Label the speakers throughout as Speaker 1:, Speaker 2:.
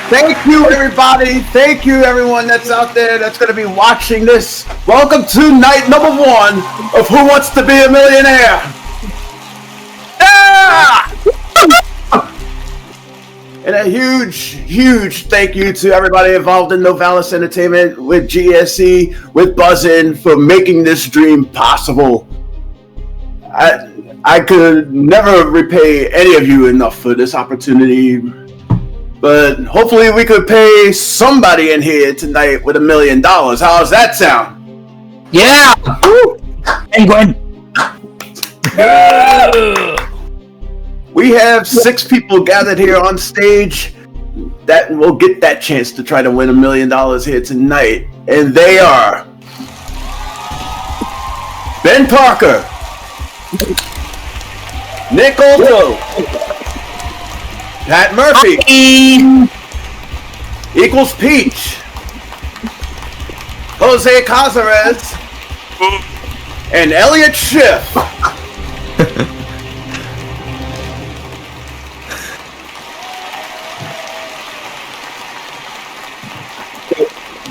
Speaker 1: Thank you, everybody. Thank you, everyone that's out there that's going to be watching this. Welcome to night number 1 of Who Wants to Be a Millionaire? And a huge thank you to everybody involved in Novalis Entertainment, with GSE, with Buzzin, for making this dream possible. I could never repay any of you enough for this opportunity, but hopefully we could pay somebody in here tonight with $1 million. How's that sound?
Speaker 2: Yeah!
Speaker 1: Woo!
Speaker 2: Hey, Gwen!
Speaker 1: We have 6 people gathered here on stage that will get that chance to try to win $1 million here tonight. And they are Ben Parker, Nick Olto, Pat Murphy, Equals Peach, Jose Cazarez, and Elliot Schiff.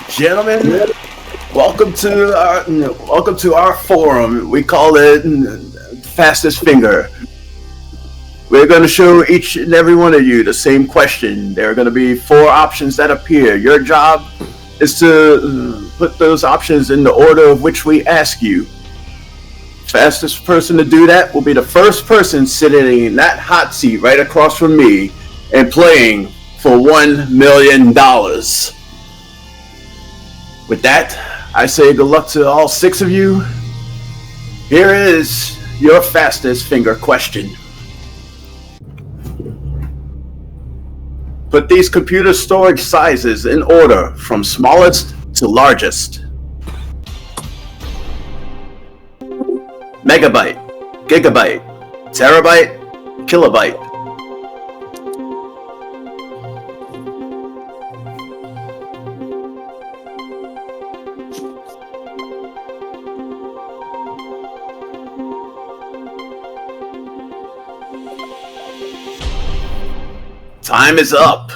Speaker 1: Gentlemen, welcome to our forum. We call it Fastest Finger. We're going to show each and every one of you the same question. There are going to be 4 options that appear. Your job is to put those options in the order of which we ask you. Fastest person to do that will be the first person sitting in that hot seat right across from me and playing for $1 million. With that, I say good luck to all 6 of you. Here is your fastest finger question. Put these computer storage sizes in order from smallest to largest. Megabyte, gigabyte, terabyte, kilobyte. Time is up.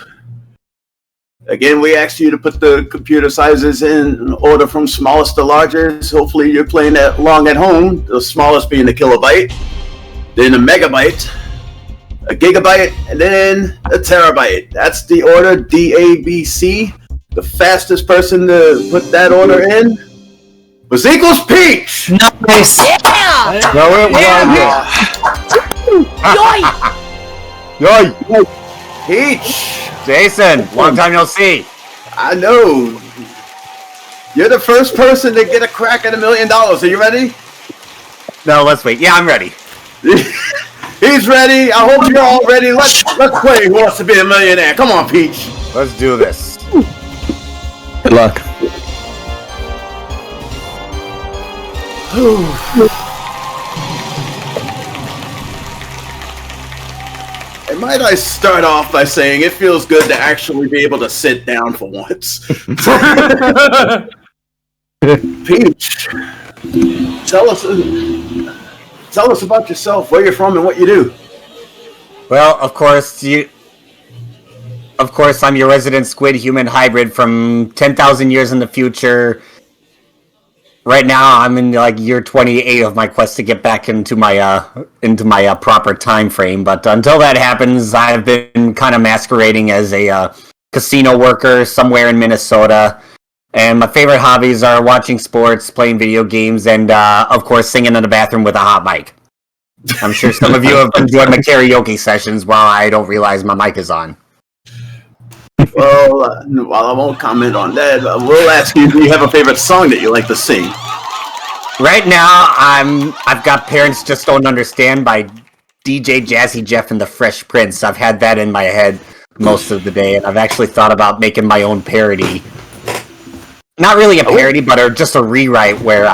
Speaker 1: Again, we asked you to put the computer sizes in order from smallest to largest. Hopefully you're playing that along at home. The smallest being a kilobyte, then a megabyte, a gigabyte, and then a terabyte. That's the order, DABC. The fastest person to put that order in was Equals Peach.
Speaker 2: Nice. Yeah!
Speaker 3: No, it wasn't.
Speaker 1: Yoy! Peach!
Speaker 3: Jason, long time no see.
Speaker 1: I know. You're the first person to get a crack at $1 million. Are you ready?
Speaker 3: No, let's wait. Yeah, I'm ready.
Speaker 1: He's ready. I hope you're all ready. Let's play Who Wants to Be a Millionaire. Come on, Peach.
Speaker 3: Let's do this.
Speaker 2: Good luck.
Speaker 1: And might I start off by saying it feels good to actually be able to sit down for once. Peach, tell us about yourself, where you're from, and what you do.
Speaker 3: Well, of course, I'm your resident squid-human hybrid from 10,000 years in the future. Right now, I'm in year 28 of my quest to get back into my proper time frame. But until that happens, I've been kind of masquerading as a casino worker somewhere in Minnesota. And my favorite hobbies are watching sports, playing video games, and of course, singing in the bathroom with a hot mic. I'm sure some of you have enjoyed my karaoke sessions while I don't realize my mic is on.
Speaker 1: Well, while I won't comment on that, we'll ask you, do you have a favorite song that you like to sing?
Speaker 3: Right now, I've got Parents Just Don't Understand by DJ Jazzy Jeff and the Fresh Prince. I've had that in my head most of the day, and I've actually thought about making my own parody. Not really a parody, but just a rewrite where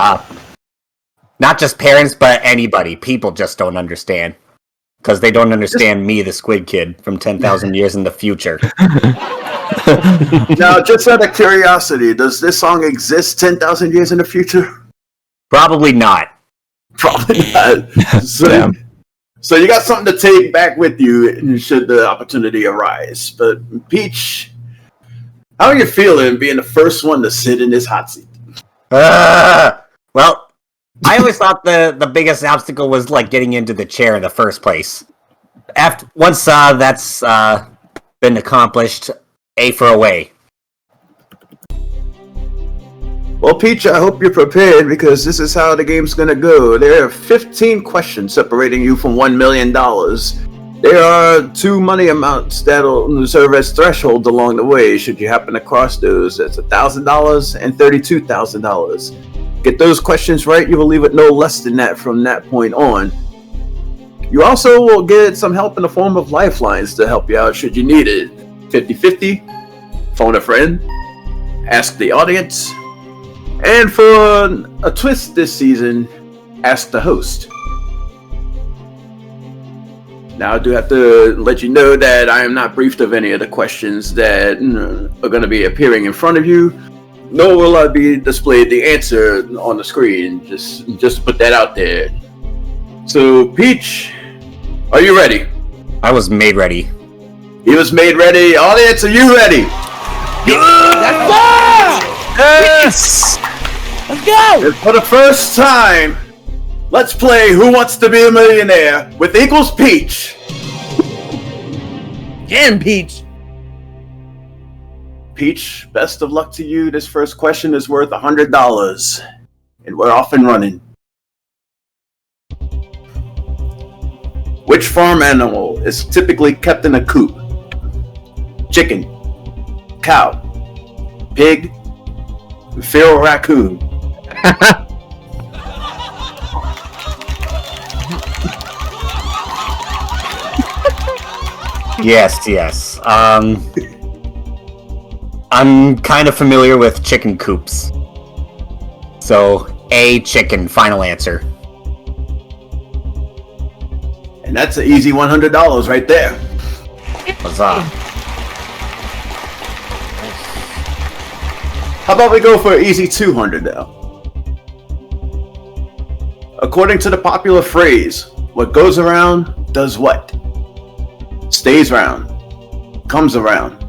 Speaker 3: not just parents, but anybody. People just don't understand. Because they don't understand me, the Squid Kid, from 10,000 years in the future.
Speaker 1: Now, just out of curiosity, does this song exist 10,000 years in the future?
Speaker 3: Probably not.
Speaker 1: Probably not. So,
Speaker 2: Damn.
Speaker 1: so you got something to take back with you should the opportunity arise. But Peach, how are you feeling being the first one to sit in this hot seat?
Speaker 3: Well, I always thought the biggest obstacle was like getting into the chair in the first place. Once that's been accomplished, A for away.
Speaker 1: Well, Peach, I hope you're prepared because this is how the game's gonna go. There are 15 questions separating you from $1 million. There are 2 money amounts that'll serve as thresholds along the way should you happen to cross those. That's $1,000 and $32,000. Get those questions right, you will leave it no less than that from that point on. You also will get some help in the form of lifelines to help you out should you need it. 50-50, phone a friend, ask the audience, and for a twist this season, ask the host. Now I do have to let you know that I am not briefed of any of the questions that are going to be appearing in front of you, nor will I be displayed the answer on the screen, just to put that out there. So, Peach, are you ready?
Speaker 3: I was made ready.
Speaker 1: He was made ready. Audience, are you ready?
Speaker 2: Yes!
Speaker 4: Let's go!
Speaker 1: And for the first time, let's play Who Wants to Be a Millionaire with Equals Peach.
Speaker 4: Again, Peach.
Speaker 1: Peach, best of luck to you. This first question is worth $100, and we're off and running. Which farm animal is typically kept in a coop? Chicken, cow, pig, feral raccoon.
Speaker 3: Yes. I'm kind of familiar with chicken coops. So, A, chicken, final answer.
Speaker 1: And that's an easy $100 right there.
Speaker 3: Huzzah.
Speaker 1: How about we go for an easy 200 now? According to the popular phrase, what goes around does what? Stays round, comes around,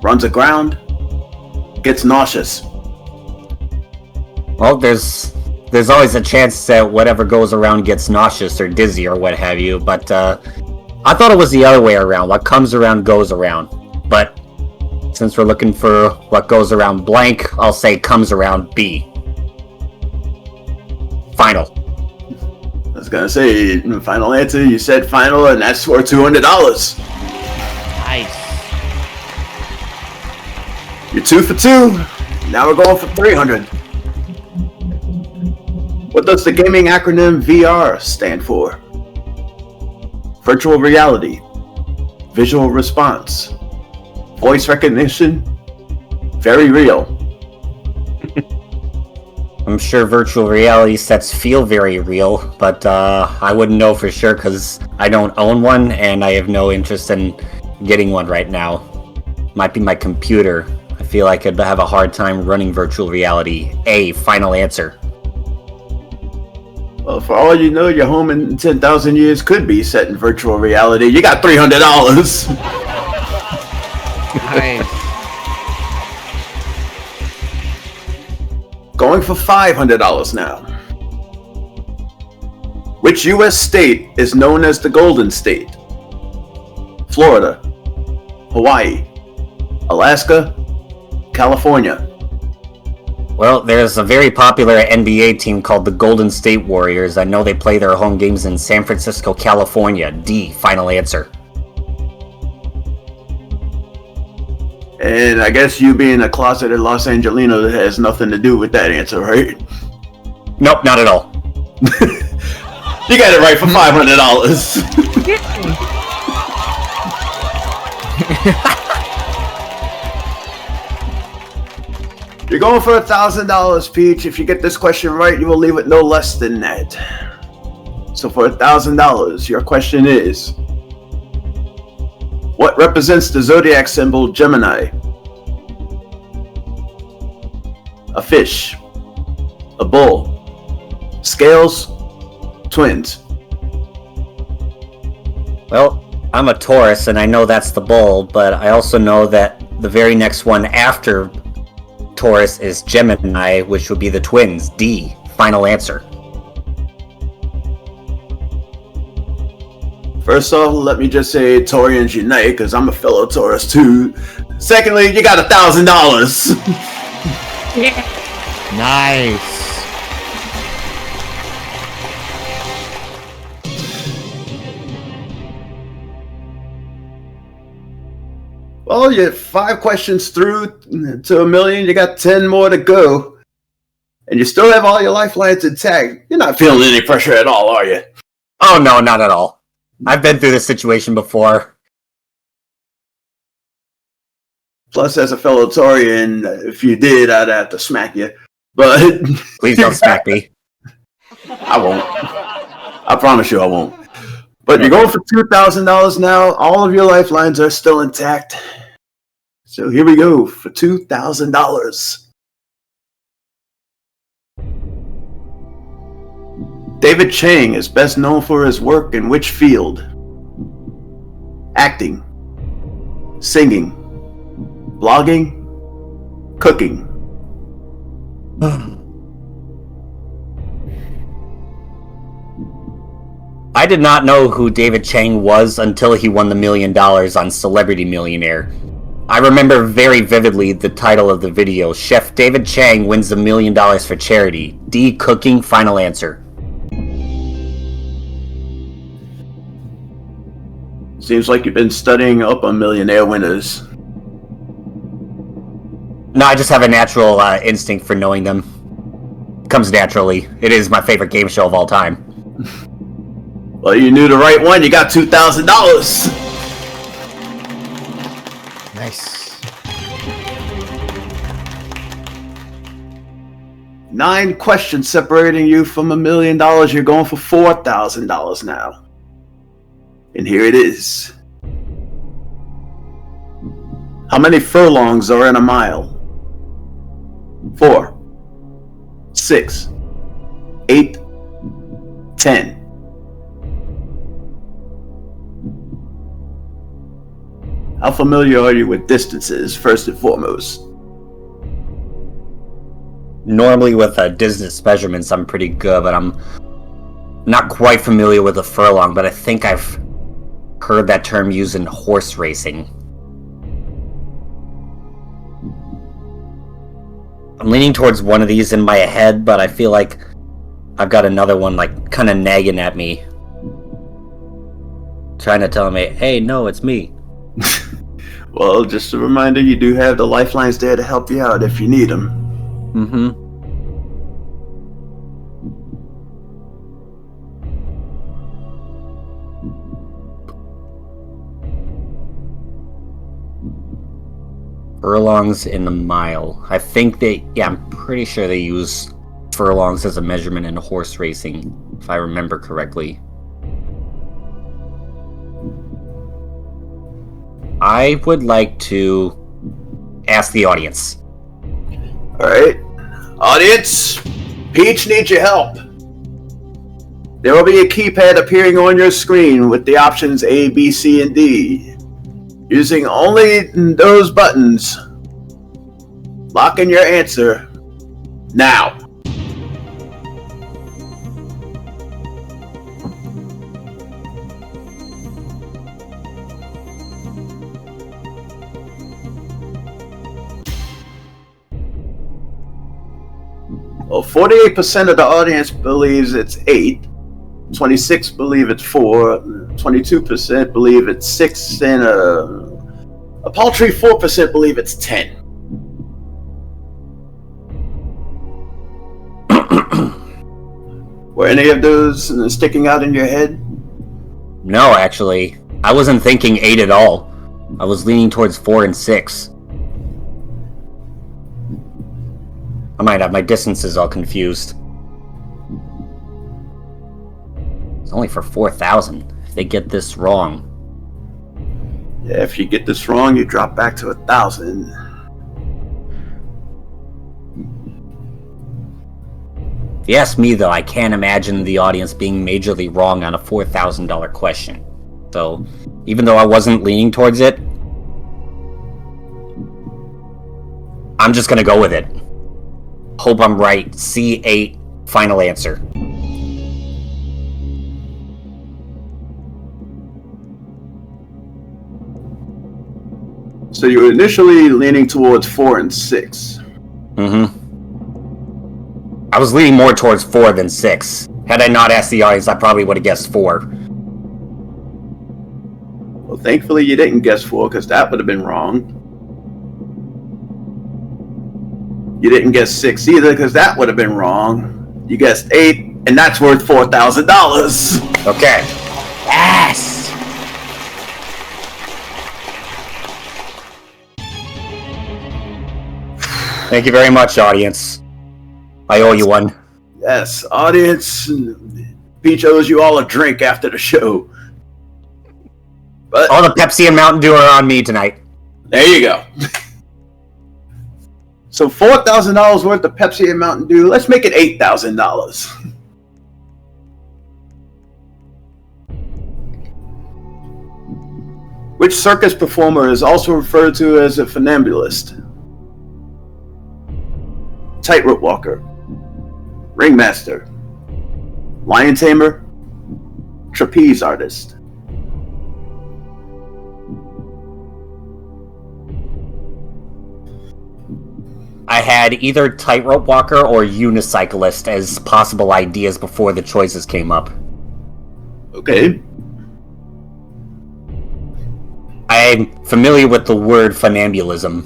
Speaker 1: runs aground, gets nauseous.
Speaker 3: Well, there's always a chance that whatever goes around gets nauseous or dizzy or what have you, but I thought it was the other way around. What comes around goes around. But since we're looking for what goes around blank, I'll say comes around B. Final.
Speaker 1: I was gonna say, final answer, you said final, and that's for $200.
Speaker 4: Nice.
Speaker 1: You're 2 for 2. Now we're going for 300. What does the gaming acronym VR stand for? Virtual reality, visual response, voice recognition, very real.
Speaker 3: I'm sure virtual reality sets feel very real, but I wouldn't know for sure because I don't own one and I have no interest in getting one right now. Might be my computer. I feel like I'd have a hard time running virtual reality. A, final answer.
Speaker 1: Well, for all you know, your home in 10,000 years could be set in virtual reality. You got $300.
Speaker 4: Nice.
Speaker 1: Going for $500 now. Which U.S. state is known as the Golden State? Florida, Hawaii, Alaska, California.
Speaker 3: Well, there's a very popular NBA team called the Golden State Warriors. I know they play their home games in San Francisco, California. D, final answer.
Speaker 1: And I guess you being a closeted Los Angelino has nothing to do with that answer, right?
Speaker 3: Nope, not at all.
Speaker 1: You got it right for $500. You're going for $1,000, Peach. If you get this question right, you will leave it no less than that. So for $1,000, your question is, What represents the zodiac symbol Gemini? A fish, a bull, scales, twins.
Speaker 3: Well, I'm a Taurus, and I know that's the bull, but I also know that the very next one after Taurus is Gemini, which would be the twins. D. Final answer.
Speaker 1: First off, let me just say Taurians unite, because I'm a fellow Taurus too. Secondly, you got $1,000.
Speaker 4: Nice.
Speaker 1: Well, you're 5 questions through to a million. You got 10 more to go. And you still have all your lifelines intact. You're not feeling any pressure at all, are you?
Speaker 3: Oh, no, not at all. I've been through this situation before.
Speaker 1: Plus, as a fellow Taurian, if you did, I'd have to smack you. But
Speaker 3: Please don't smack me.
Speaker 1: I won't. I promise you I won't. But you're going for $2,000 now. All of your lifelines are still intact. So here we go for $2,000. David Chang is best known for his work in which field? Acting, singing, blogging, cooking.
Speaker 3: I did not know who David Chang was until he won the $1 million on Celebrity Millionaire. I remember very vividly the title of the video, Chef David Chang wins $1 million for charity. D. Cooking, final answer.
Speaker 1: Seems like you've been studying up on Millionaire winners.
Speaker 3: No, I just have a natural instinct for knowing them. It comes naturally. It is my favorite game show of all time.
Speaker 1: Well, you knew the right one. You got $2,000.
Speaker 4: Nice.
Speaker 1: 9 questions separating you from $1 million. You're going for $4,000 now. And here it is. How many furlongs are in a mile? 4, 6, 8, 10. How familiar are you with distances, first and foremost?
Speaker 3: Normally with distance measurements, I'm pretty good, but I'm not quite familiar with a furlong, but I think I've heard that term used in horse racing. I'm leaning towards one of these in my head, but I feel like I've got another one like kind of nagging at me, trying to tell me, hey, no, it's me.
Speaker 1: Well, just a reminder, you do have the lifelines there to help you out if you need them.
Speaker 3: Mm-hmm. Furlongs in a mile. I think I'm pretty sure they use furlongs as a measurement in horse racing, if I remember correctly. I would like to ask the audience.
Speaker 1: Alright. Audience, Peach needs your help. There will be a keypad appearing on your screen with the options A, B, C, and D. Using only those buttons. Lock in your answer now. Well, 48% of the audience believes it's 8. 26 believe it's 4, 22% believe it's 6, and a paltry 4% believe it's 10. Were any of those sticking out in your head?
Speaker 3: No, actually. I wasn't thinking 8 at all. I was leaning towards 4 and 6. I might have my distances all confused. It's only for 4,000. If they get this wrong.
Speaker 1: Yeah, if you get this wrong, you drop back to 1,000.
Speaker 3: If you ask me, though, I can't imagine the audience being majorly wrong on a $4,000 question. So, even though I wasn't leaning towards it, I'm just gonna go with it. Hope I'm right. C8, final answer.
Speaker 1: So you were initially leaning towards 4 and 6.
Speaker 3: Mm-hmm. I was leaning more towards 4 than 6. Had I not asked the audience, I probably would have guessed 4.
Speaker 1: Well, thankfully you didn't guess 4, because that would have been wrong. You didn't guess 6 either, because that would have been wrong. You guessed 8, and that's worth $4,000.
Speaker 3: Okay. Yes! Thank you very much, audience. I owe you one.
Speaker 1: Yes, audience. Peach owes you all a drink after the show. But
Speaker 3: All the Pepsi and Mountain Dew are on me tonight.
Speaker 1: there you go. So $4,000 worth of Pepsi and Mountain Dew. Let's make it $8,000. Which circus performer is also referred to as a funambulist? Tightrope walker, ringmaster, lion tamer, trapeze artist.
Speaker 3: I had either tightrope walker or unicyclist as possible ideas before the choices came up.
Speaker 1: Okay.
Speaker 3: I'm familiar with the word funambulism.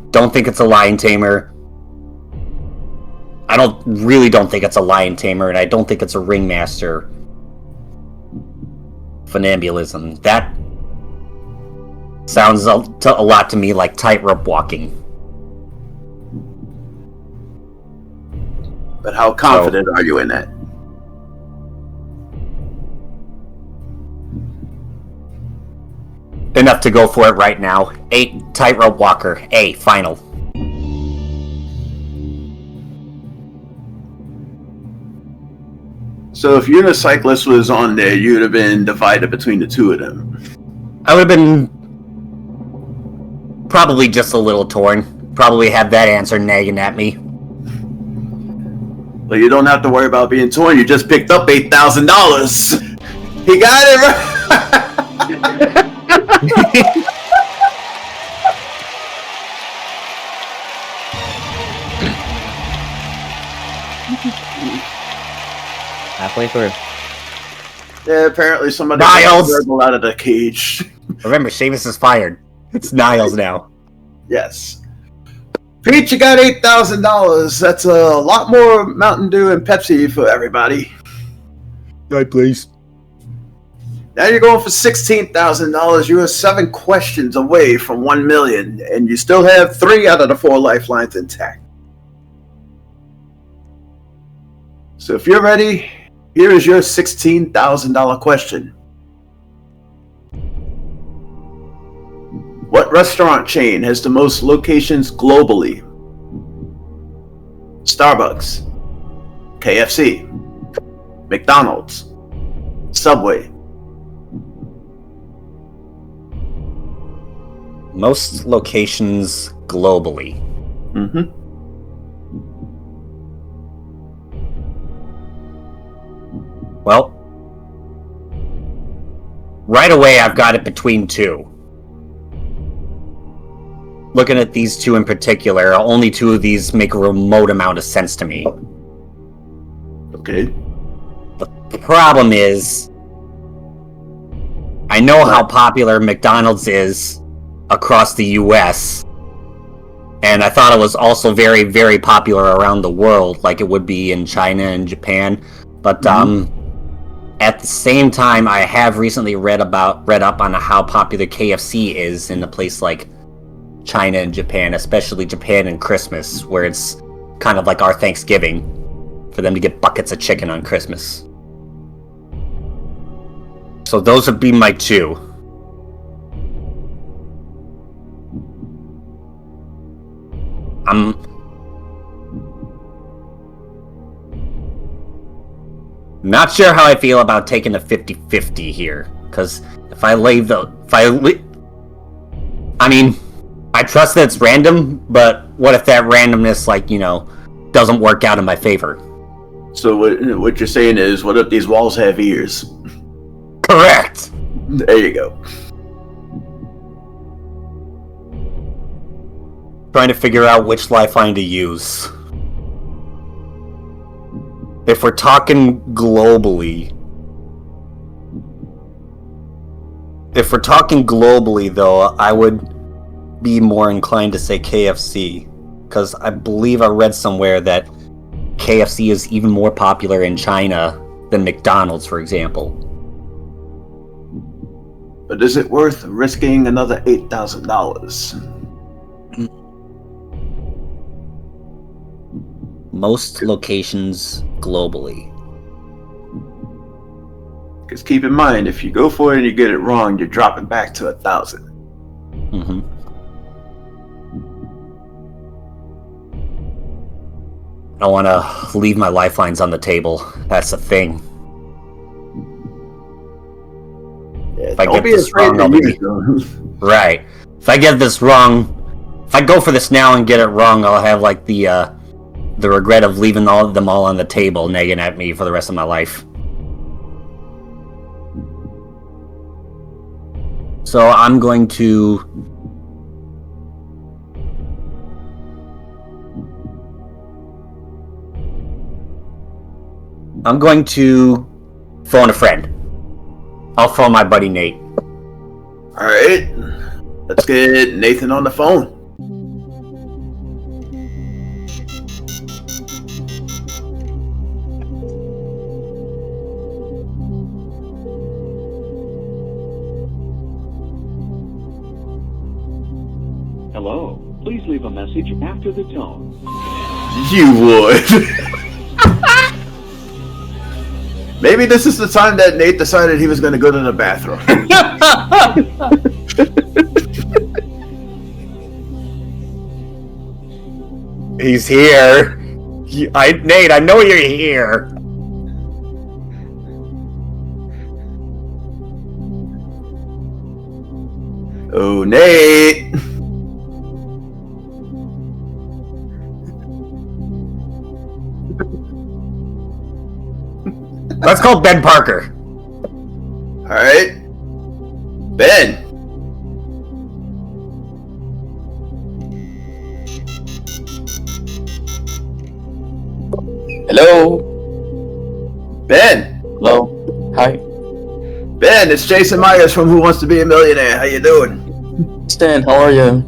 Speaker 3: Don't think it's a lion tamer. I don't think it's a lion tamer, and I don't think it's a ringmaster. Funambulism. That sounds a lot to me like tightrope walking.
Speaker 1: But how confident are you in that?
Speaker 3: Enough to go for it right now. 8, tightrope walker. A, final.
Speaker 1: So if unicyclist was on there, you'd have been divided between the two of them.
Speaker 3: I would have been probably just a little torn. Probably have that answer nagging at me.
Speaker 1: But you don't have to worry about being torn. You just picked up $8,000. He got it right.
Speaker 2: Halfway through.
Speaker 1: Yeah, apparently somebody
Speaker 3: Niles!
Speaker 1: got out of the cage.
Speaker 3: Remember, Seamus is fired. It's Niles now.
Speaker 1: Yes. Pete, you got $8,000. That's a lot more Mountain Dew and Pepsi for everybody.
Speaker 3: Right, please.
Speaker 1: Now you're going for $16,000. You are 7 questions away from $1 million, and you still have 3 out of the 4 lifelines intact. So if you're ready, here is your $16,000 question. What restaurant chain has the most locations globally? Starbucks, KFC, McDonald's, Subway.
Speaker 3: Most locations globally.
Speaker 1: Mm-hmm.
Speaker 3: Well, right away I've got it between 2. Looking at these 2 in particular, only 2 of these make a remote amount of sense to me.
Speaker 1: Okay.
Speaker 3: The problem is, I know how popular McDonald's is across the US, and I thought it was also very, very popular around the world, like it would be in China and Japan. But at the same time, I have recently read up on how popular KFC is in a place like China and Japan, especially Japan and Christmas, where it's kind of like our Thanksgiving for them to get buckets of chicken on Christmas. So those would be my 2. I'm not sure how I feel about taking a 50-50 here, because I mean, I trust that it's random, but what if that randomness, doesn't work out in my favor?
Speaker 1: So what you're saying is, what if these walls have ears?
Speaker 3: Correct!
Speaker 1: There you go.
Speaker 3: Trying to figure out which lifeline to use. If we're talking globally, though, I would be more inclined to say KFC, because I believe I read somewhere that KFC is even more popular in China than McDonald's, for example.
Speaker 1: But is it worth risking another $8,000?
Speaker 3: Most locations globally.
Speaker 1: Because keep in mind, if you go for it and you get it wrong, you're dropping back to 1,000.
Speaker 3: Mm-hmm. I don't want to leave my lifelines on the table. That's the thing.
Speaker 1: Yeah,
Speaker 3: If I get this wrong, I'll be... Right. If I get this wrong, if I go for this now and get it wrong, I'll have the regret of leaving them all on the table, nagging at me for the rest of my life. So I'm going to... phone a friend. I'll phone my buddy Nate.
Speaker 1: Alright. Let's get Nathan on the phone.
Speaker 5: Hello. Please leave a message after the tone.
Speaker 1: You would. Maybe this is the time that Nate decided he was going to go to the bathroom.
Speaker 3: He's here. Nate, I know you're here.
Speaker 1: Oh, Nate.
Speaker 3: Let's call Ben Parker.
Speaker 1: Alright. Ben.
Speaker 2: Hello.
Speaker 1: Ben.
Speaker 2: Hello. Hi.
Speaker 1: Ben, it's Jason Meyers from Who Wants to Be a Millionaire. How you doing?
Speaker 2: Stan, how are you?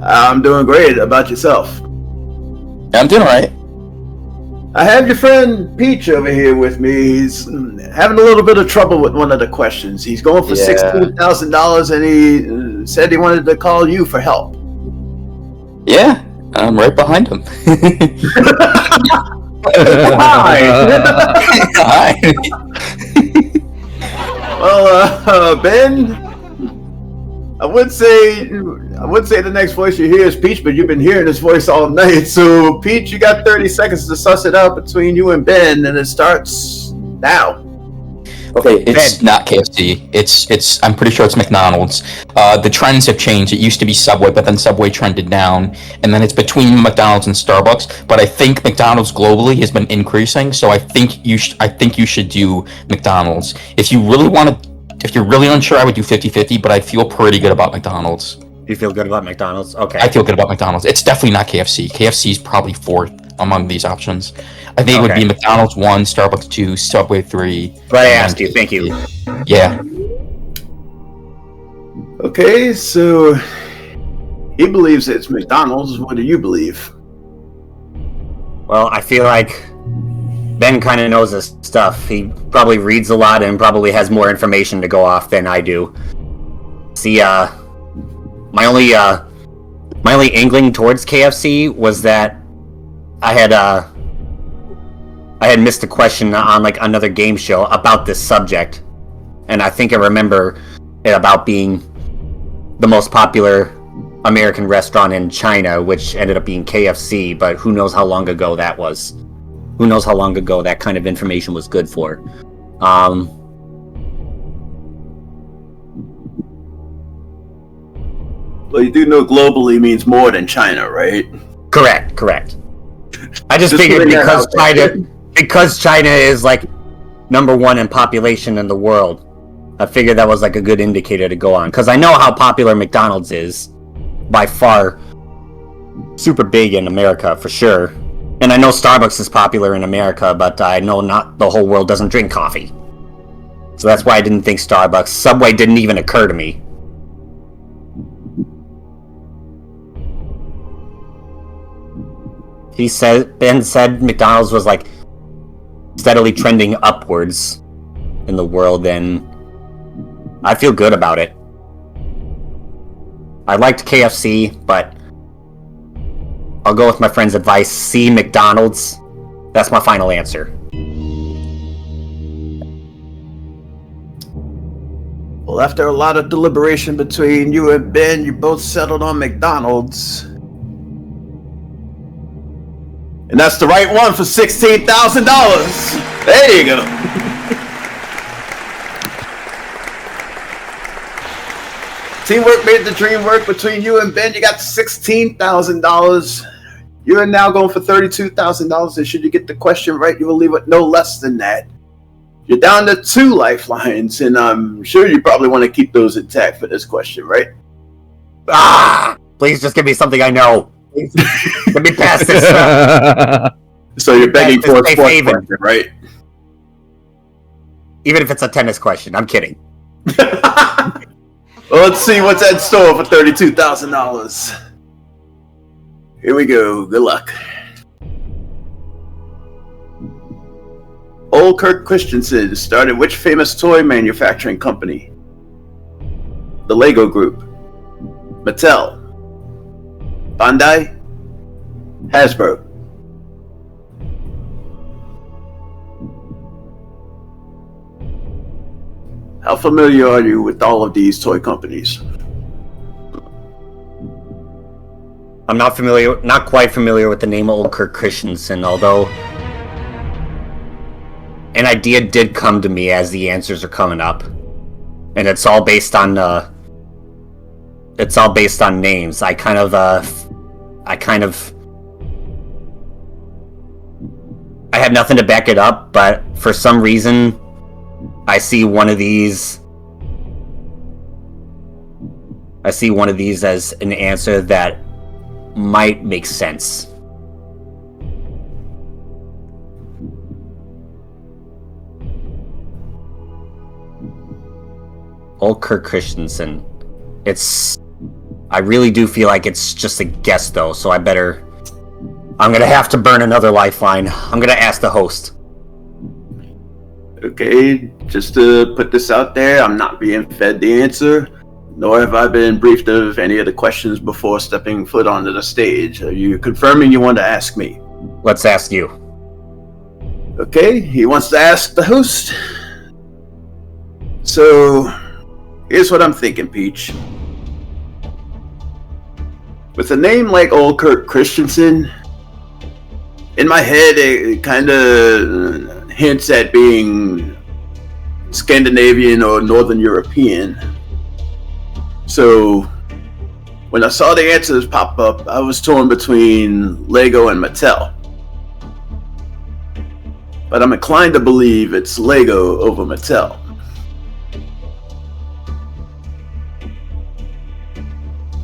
Speaker 1: I'm doing great. About yourself?
Speaker 2: I'm doing alright.
Speaker 1: I have your friend Peach over here with me. He's having a little bit of trouble with one of the questions. He's going for $16,000, and he said he wanted to call you for help.
Speaker 2: Yeah, I'm right behind him.
Speaker 1: Hi.
Speaker 2: Hi.
Speaker 1: Well, Ben, I would say the next voice you hear is Peach, but you've been hearing his voice all night. So, Peach, you got 30 seconds to suss it out between you and Ben, and it starts now.
Speaker 2: Okay, it's not KFC. It's. I'm pretty sure it's McDonald's. The trends have changed. It used to be Subway, but then Subway trended down, and then it's between McDonald's and Starbucks. But I think McDonald's globally has been increasing, so I think you should do McDonald's. If you're really unsure, I would do 50-50, but I feel pretty good about McDonald's.
Speaker 3: You feel good about McDonald's? Okay.
Speaker 2: I feel good about McDonald's. It's definitely not KFC. KFC is probably fourth among these options. I think it would be McDonald's 1, Starbucks 2, Subway 3.
Speaker 3: But I asked you. Thank you.
Speaker 2: Yeah.
Speaker 1: Okay, so he believes it's McDonald's. What do you believe?
Speaker 3: Well, I feel like Ben kind of knows his stuff. He probably reads a lot and probably has more information to go off than I do. See, my only inkling towards KFC was that I had missed a question on like another game show about this subject, and I think I remember it about being the most popular American restaurant in China, which ended up being KFC, but who knows how long ago that was. Who knows how long ago that kind of information was good for.
Speaker 1: Well, you do know globally means more than China, right?
Speaker 3: Correct. I just figured
Speaker 1: putting that out there.
Speaker 3: because China is like number one in population in the world, I figured that was like a good indicator to go on. Because I know how popular McDonald's is, by far, super big in America for sure. And I know Starbucks is popular in America, but I know not the whole world doesn't drink coffee. So that's why I didn't think Starbucks. Subway didn't even occur to me. Ben said McDonald's was like steadily trending upwards in the world, and I feel good about it. I liked KFC, but I'll go with my friend's advice. See McDonald's. That's my final answer.
Speaker 1: Well, after a lot of deliberation between you and Ben, you both settled on McDonald's. And that's the right one for $16,000. There you go. Teamwork made the dream work between you and Ben. You got $16,000. You are now going for $32,000. And should you get the question right, you will leave with no less than that. You're down to 2 lifelines, and I'm sure you probably want to keep those intact for this question, right?
Speaker 3: Please just give me something I know. Let me pass this.
Speaker 1: So you're begging for a sports question, right?
Speaker 3: Even if it's a tennis question, I'm kidding.
Speaker 1: Well, let's see what's in store for $32,000. Here we go. Good luck. Old Kirk Christensen started which famous toy manufacturing company? The Lego Group, Mattel, Bandai, Hasbro. How familiar are you with all of these toy companies?
Speaker 3: I'm not quite familiar with the name Old Kirk Christensen, although an idea did come to me as the answers are coming up. And it's all based on names. I have nothing to back it up, but for some reason I see one of these as an answer that might make sense. Old Kirk Christensen. I really do feel like it's just a guess though, so I'm gonna have to burn another lifeline. I'm gonna ask the host.
Speaker 1: Okay, just to put this out there, I'm not being fed the answer, nor have I been briefed of any of the questions before stepping foot onto the stage. Are you confirming you want to ask me?
Speaker 3: Let's ask you.
Speaker 1: Okay, he wants to ask the host. So, here's what I'm thinking, Peach. With a name like Old Kirk Christensen, in my head it kind of hints at being Scandinavian or Northern European. So, when I saw the answers pop up, I was torn between Lego and Mattel. But I'm inclined to believe it's Lego over Mattel.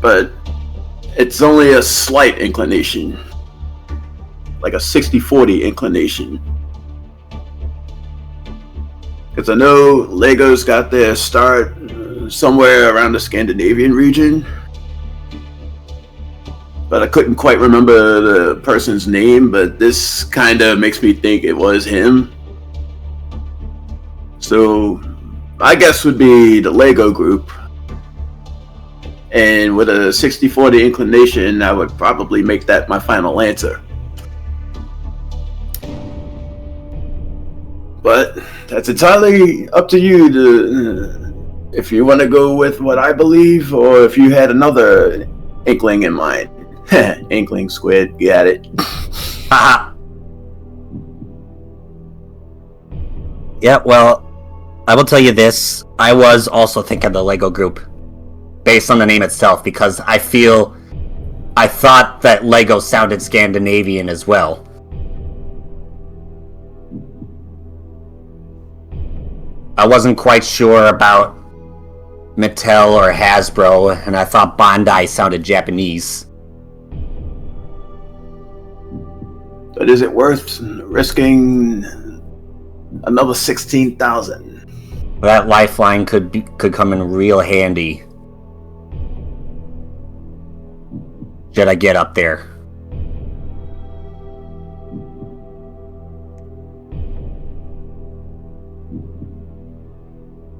Speaker 1: But it's only a slight inclination, like a 60-40 inclination. Because I know Lego's got their start somewhere around the Scandinavian region, but I couldn't quite remember the person's name, but this kind of makes me think it was him. So my guess would be the Lego Group. And with a 60-40 inclination, I would probably make that my final answer. But that's entirely up to you to, if you want to go with what I believe, or if you had another inkling in mind. Inkling squid, you got it.
Speaker 3: Haha. Yeah, well, I will tell you this. I was also thinking the Lego group, based on the name itself, because I thought that Lego sounded Scandinavian as well. I wasn't quite sure about Mattel or Hasbro, and I thought Bandai sounded Japanese.
Speaker 1: But is it worth risking another 16,000?
Speaker 3: That lifeline could come in real handy. Should I get up there?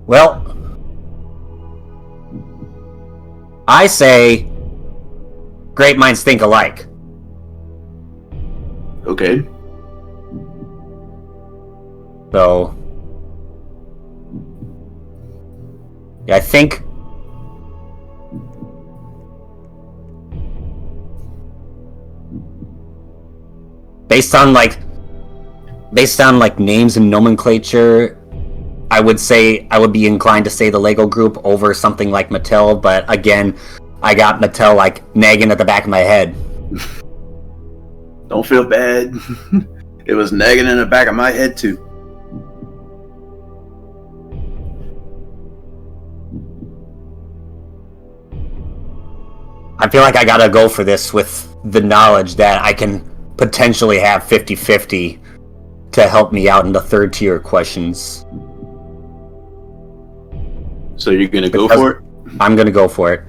Speaker 3: Well, I say great minds think alike.
Speaker 1: Okay.
Speaker 3: So, yeah, I think based on names and nomenclature, I would be inclined to say the Lego group over something like Mattel, but again, I got Mattel like nagging at the back of my head.
Speaker 1: Don't feel bad. It was nagging in the back of my head too.
Speaker 3: I feel like I gotta go for this with the knowledge that I can potentially have 50-50 to help me out in the third tier questions.
Speaker 1: So you're gonna go for it?
Speaker 3: I'm gonna go for it.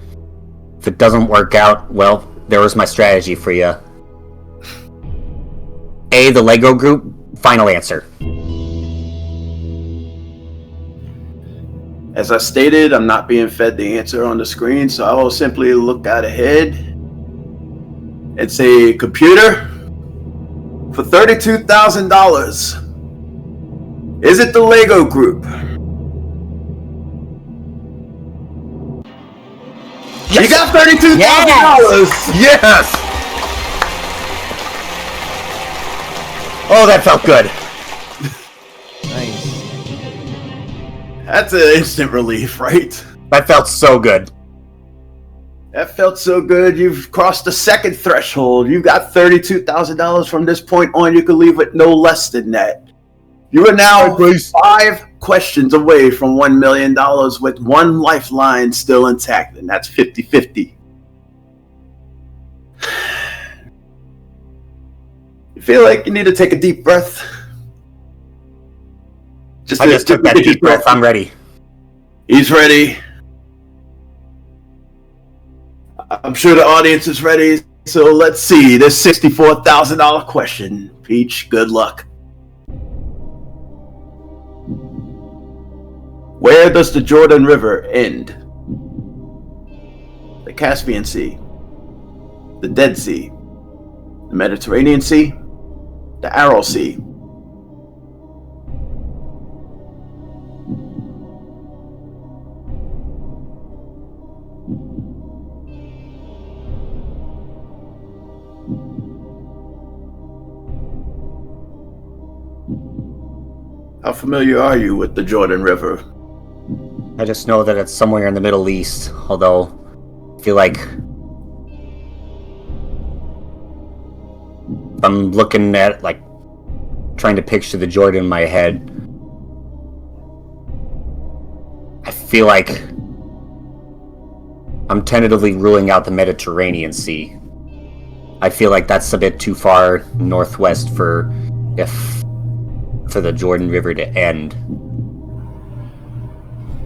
Speaker 3: If it doesn't work out, well, there was my strategy for you. A, the Lego group, final answer.
Speaker 1: As I stated, I'm not being fed the answer on the screen, so I will simply look out ahead and say, computer, for $32,000, is it the Lego group?
Speaker 3: Yes.
Speaker 1: You got $32,000!
Speaker 3: Yes! Oh, that felt good.
Speaker 4: Nice.
Speaker 1: That's an instant relief, right?
Speaker 3: That felt so good.
Speaker 1: That felt so good. You've crossed the second threshold. You got $32,000 from this point on. You can leave with no less than that. You are now 5 questions away from $1 million with one lifeline still intact, and that's 50-50. You feel like you need to take a deep breath?
Speaker 3: I just took that deep breath. I'm ready.
Speaker 1: He's ready. I'm sure the audience is ready. So let's see. This $64,000 question. Peach, good luck. Where does the Jordan River end? The Caspian Sea, the Dead Sea, the Mediterranean Sea, the Aral Sea. How familiar are you with the Jordan River?
Speaker 3: I just know that it's somewhere in the Middle East, although I feel like I'm looking at, like, trying to picture the Jordan in my head. I feel like I'm tentatively ruling out the Mediterranean Sea. I feel like that's a bit too far northwest for the Jordan River to end.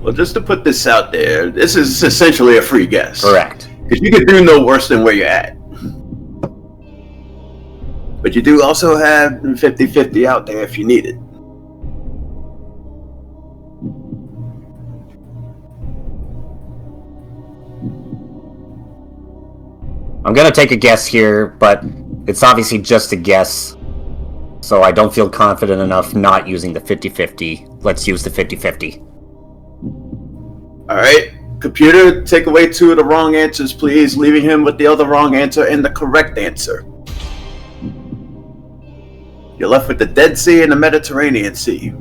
Speaker 1: Well, just to put this out there, this is essentially a free guess.
Speaker 3: Correct.
Speaker 1: Because you could do no worse than where you're at. But you do also have 50-50 out there if you need it.
Speaker 3: I'm gonna take a guess here, but it's obviously just a guess, so I don't feel confident enough not using the 50-50. Let's use the 50-50.
Speaker 1: Alright, Computer, take away 2 of the wrong answers, please, leaving him with the other wrong answer and the correct answer. You're left with the Dead Sea and the Mediterranean Sea.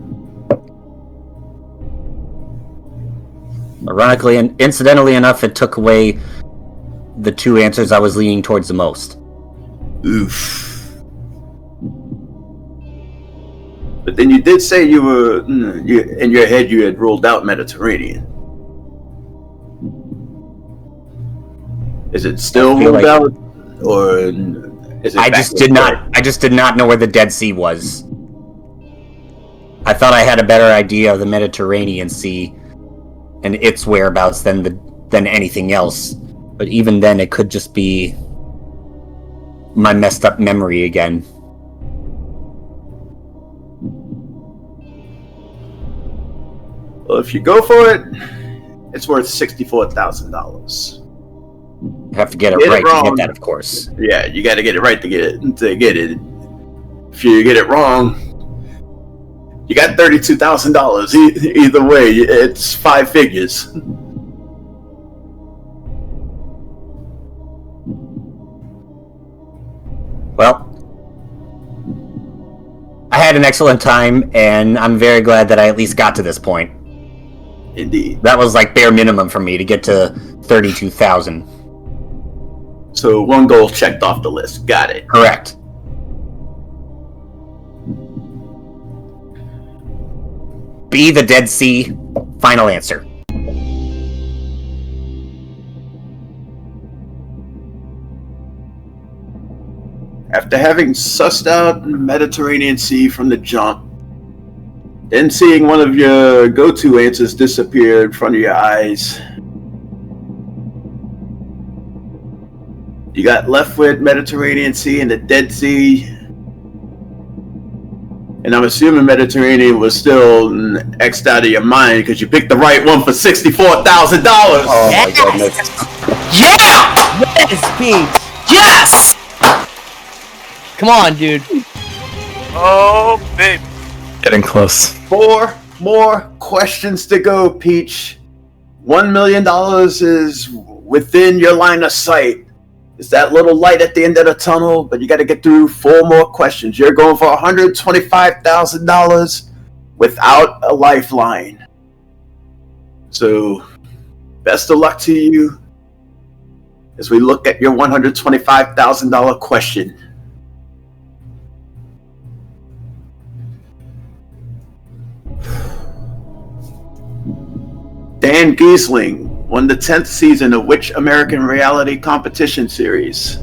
Speaker 3: Ironically and incidentally enough, it took away the 2 answers I was leaning towards the most.
Speaker 1: Oof. But then you did say in your head you had ruled out Mediterranean. Is it still ruled out, or is it?
Speaker 3: I just did not know where the Dead Sea was. I thought I had a better idea of the Mediterranean Sea and its whereabouts than anything else. But even then, it could just be my messed up memory again.
Speaker 1: Well, if you go for it, it's worth $64,000.
Speaker 3: You have to get it right to get that, of course.
Speaker 1: Yeah, you got to get it right to get it. If you get it wrong, you got $32,000. Either way, it's 5 figures.
Speaker 3: Well, I had an excellent time, and I'm very glad that I at least got to this point.
Speaker 1: Indeed.
Speaker 3: That was like bare minimum for me to get to 32,000.
Speaker 1: So 1 goal checked off the list. Got it.
Speaker 3: Correct. B, the Dead Sea. Final answer.
Speaker 1: After having sussed out the Mediterranean Sea from the jump, then seeing one of your go-to answers disappear in front of your eyes, you got left with Mediterranean Sea and the Dead Sea. And I'm assuming Mediterranean was still X'd out of your mind because you picked the right one for $64,000.
Speaker 3: Oh my goodness.
Speaker 4: Yeah! Yes, Pete!
Speaker 6: Yes!
Speaker 4: Come on, dude.
Speaker 6: Oh, baby.
Speaker 7: Getting close.
Speaker 1: 4 more questions to go, Peach. $1 million is within your line of sight. It's that little light at the end of the tunnel, but you got to get through 4 more questions. You're going for $125,000 without a lifeline. So, best of luck to you as we look at your $125,000 question. Dan Giesling won the 10th season of which American reality competition series?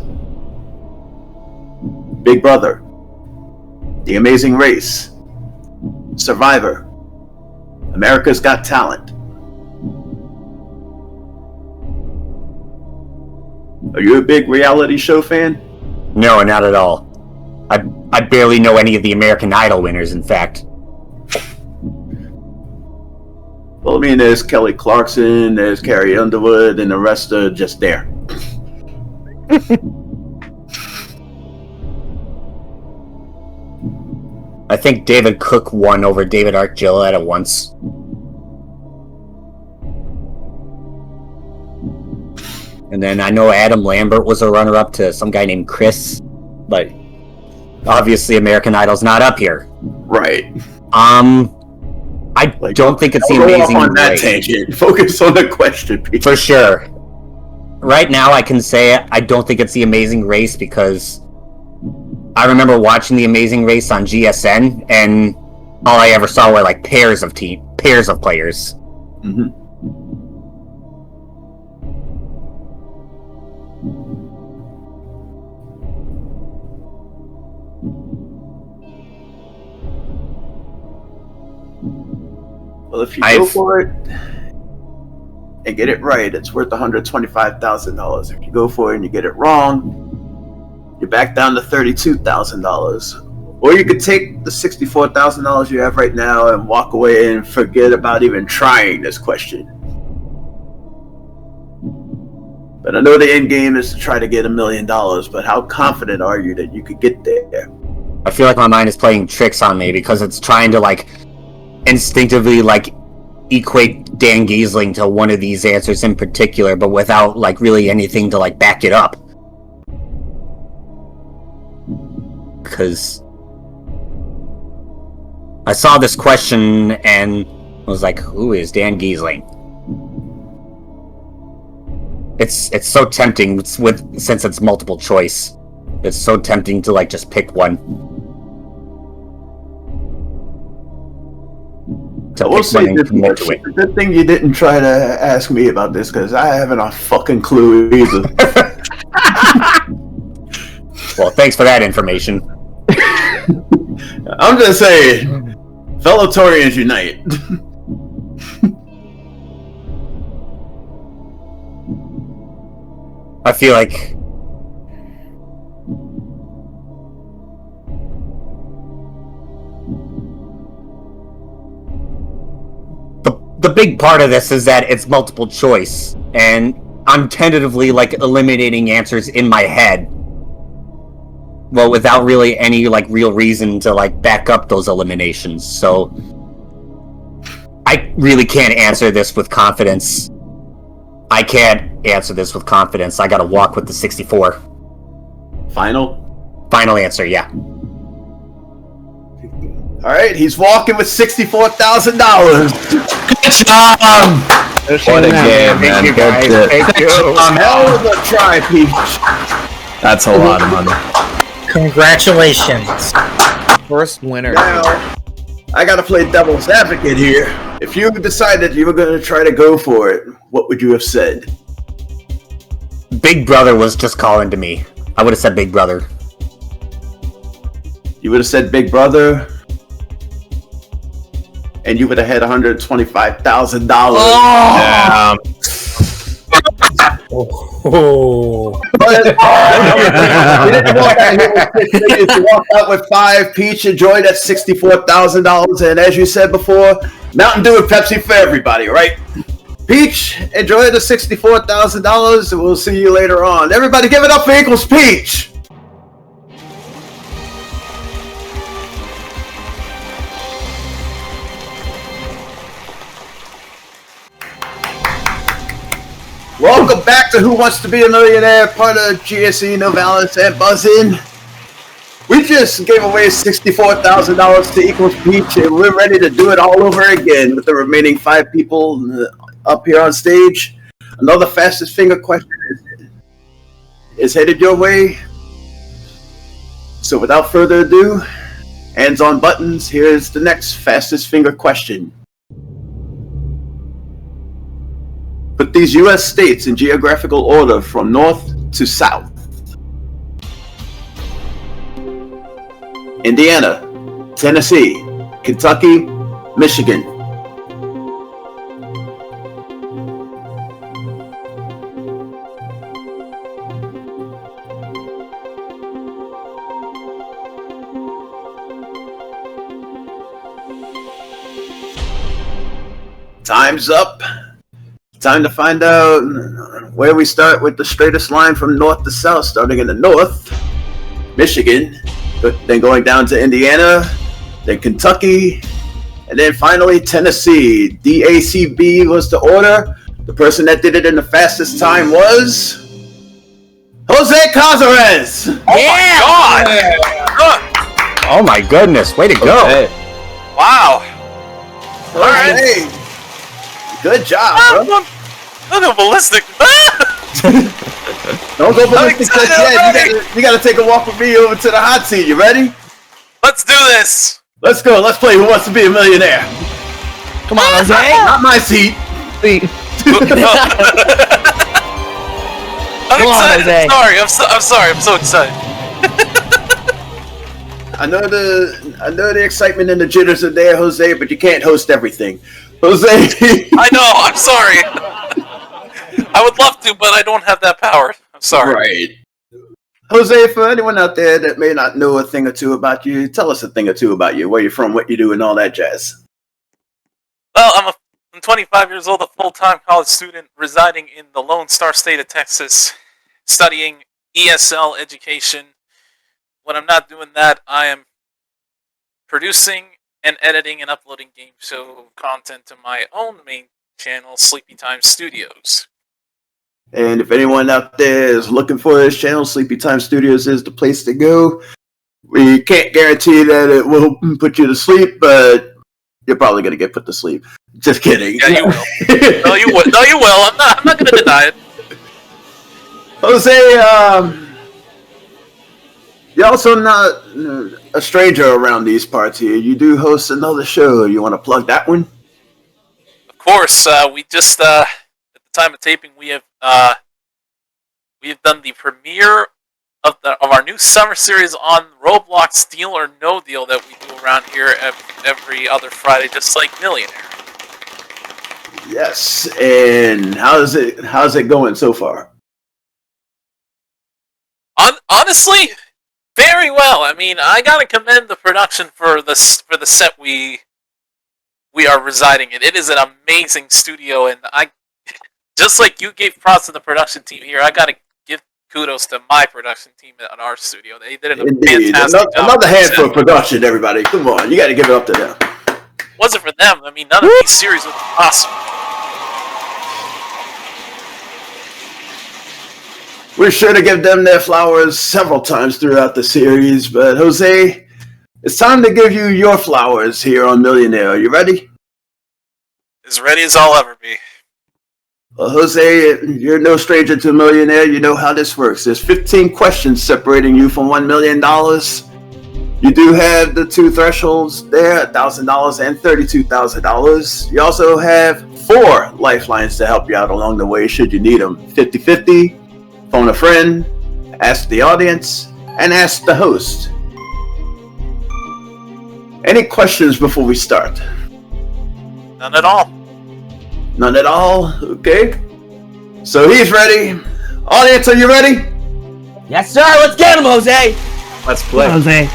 Speaker 1: Big Brother, The Amazing Race, Survivor, America's Got Talent. Are you a big reality show fan?
Speaker 3: No, not at all. I barely know any of the American Idol winners, in fact.
Speaker 1: Well, I mean, there's Kelly Clarkson, there's Carrie Underwood, and the rest are just there.
Speaker 3: I think David Cook won over David Archuleta once. And then I know Adam Lambert was a runner-up to some guy named Chris, but obviously American Idol's not up here.
Speaker 1: Right.
Speaker 3: I don't think it's the Amazing
Speaker 1: on that
Speaker 3: Race.
Speaker 1: tangent. Focus on the question, Pete.
Speaker 3: For sure. Right now, I can say I don't think it's the Amazing Race because I remember watching the Amazing Race on GSN, and all I ever saw were like pairs of players.
Speaker 1: Mm-hmm. Well, if you go for it and get it right, it's worth $125,000. If you go for it and you get it wrong, you're back down to $32,000. Or you could take the $64,000 you have right now and walk away and forget about even trying this question. But I know the end game is to try to get $1 million, but how confident are you that you could get there?
Speaker 3: I feel like my mind is playing tricks on me because it's trying to like instinctively like equate Dan Giesling to one of these answers in particular, but without like really anything to like back it up. Because I saw this question and was like, who is Dan Giesling? It's so tempting since it's multiple choice. It's so tempting to like just pick one.
Speaker 1: I will say this much. Good thing you didn't try to ask me about this because I haven't a fucking clue either.
Speaker 3: Well, thanks for that information.
Speaker 1: I'm just saying, fellow Torians unite.
Speaker 3: I feel like the big part of this is that it's multiple choice, and I'm tentatively like eliminating answers in my head, well, without really any like real reason to like back up those eliminations. So I really can't answer this with confidence. I can't answer this with confidence. I gotta walk with the 64. Final answer, yeah.
Speaker 1: Alright, he's walking with $64,000.
Speaker 2: Good job!
Speaker 7: What a game, man.
Speaker 3: Thank you, guys.
Speaker 7: Good shit.
Speaker 3: Thank you.
Speaker 1: Hell of a try, Peach.
Speaker 7: That's a lot of money.
Speaker 8: Congratulations.
Speaker 4: First winner.
Speaker 1: Now, I gotta play devil's advocate here. If you decided you were gonna try to go for it, what would you have said?
Speaker 3: Big Brother was just calling to me. I would have said Big Brother.
Speaker 1: You would have said Big Brother, and you would have had $125,000.
Speaker 7: Damn.
Speaker 8: Oh.
Speaker 1: You walked out with 5. Peach enjoyed that $64,000, and as you said before, Mountain Dew and Pepsi for everybody, right? Peach, enjoy the $64,000, and we'll see you later on. Everybody, give it up for Equals Peach. Welcome back to Who Wants to Be a Millionaire, part of GSE, Novalis, and Buzzin'. We just gave away $64,000 to Equals Peach, and we're ready to do it all over again with the remaining 5 people up here on stage. Another fastest finger question is headed your way. So without further ado, hands on buttons, here's the next fastest finger question. Put these U.S. states in geographical order from north to south. Indiana, Tennessee, Kentucky, Michigan. Time's up. Time to find out where we start with the straightest line from north to south, starting in the north, Michigan, then going down to Indiana, then Kentucky, and then finally Tennessee. DACB was the order. The person that did it in the fastest time was Jose Cazarez.
Speaker 4: Yeah!
Speaker 6: God!
Speaker 3: Oh my goodness, way to go.
Speaker 7: Okay.
Speaker 6: Wow! Alright.
Speaker 1: Hey, good job, bro.
Speaker 6: I'm a ballistic.
Speaker 1: Don't go ballistic
Speaker 6: excited
Speaker 1: just yet.
Speaker 6: already.
Speaker 1: You gotta take a walk with me over to the hot seat. You ready?
Speaker 6: Let's do this!
Speaker 1: Let's go. Let's play Who Wants to Be a Millionaire.
Speaker 4: Come on, Jose.
Speaker 1: Not my seat.
Speaker 4: Wait.
Speaker 6: I'm
Speaker 4: Come on,
Speaker 6: excited.
Speaker 4: Jose.
Speaker 6: I'm sorry. I'm so excited.
Speaker 1: I know the excitement and the jitters are there, Jose, but you can't host everything. Jose.
Speaker 6: I know. I'm sorry. I would love to, but I don't have that power. I'm sorry.
Speaker 1: Right. Jose, for anyone out there that may not know a thing or two about you, tell us a thing or two about you, where you're from, what you do, and all that jazz.
Speaker 6: Well, I'm 25 years old, a full-time college student residing in the Lone Star State of Texas, studying ESL education. When I'm not doing that, I am producing and editing and uploading game show content to my own main channel, Sleepy Time Studios.
Speaker 1: And if anyone out there is looking for this channel, Sleepy Time Studios is the place to go. We can't guarantee that it will put you to sleep, but you're probably going to get put to sleep. Just kidding.
Speaker 6: Yeah, you will. No, you will. No, you will. I'm not going to deny it.
Speaker 1: Jose, you're also not a stranger around these parts here. You do host another show. You want to plug that one?
Speaker 6: Of course. We just at the time of taping, we have done the premiere of our new summer series on Roblox Deal or No Deal that we do around here every other Friday, just like Millionaire.
Speaker 1: Yes. And how's it going so far?
Speaker 6: Honestly, very well. I mean, I gotta commend the production for the set we are residing in. It is an amazing studio, and I just like you gave props to the production team here. I gotta give kudos to my production team at our studio. They did a fantastic job.
Speaker 1: Another hand for production, everybody. Come on, you got to give it up to them.
Speaker 6: Wasn't for them, I mean, none of these series would be possible.
Speaker 1: We're sure to give them their flowers several times throughout the series, but Jose, it's time to give you your flowers here on Millionaire. Are you ready?
Speaker 6: As ready as I'll ever be.
Speaker 1: Well, Jose, you're no stranger to Millionaire. You know how this works. There's 15 questions separating you from $1 million. You do have the two thresholds there, $1,000 and $32,000. You also have 4 lifelines to help you out along the way should you need them. 50-50, phone a friend, ask the audience, and ask the host. Any questions before we start?
Speaker 6: None at all.
Speaker 1: None at all? Okay. So he's ready. Audience, are you ready?
Speaker 8: Yes, sir. Let's get him, Jose.
Speaker 7: Let's play.
Speaker 4: Jose.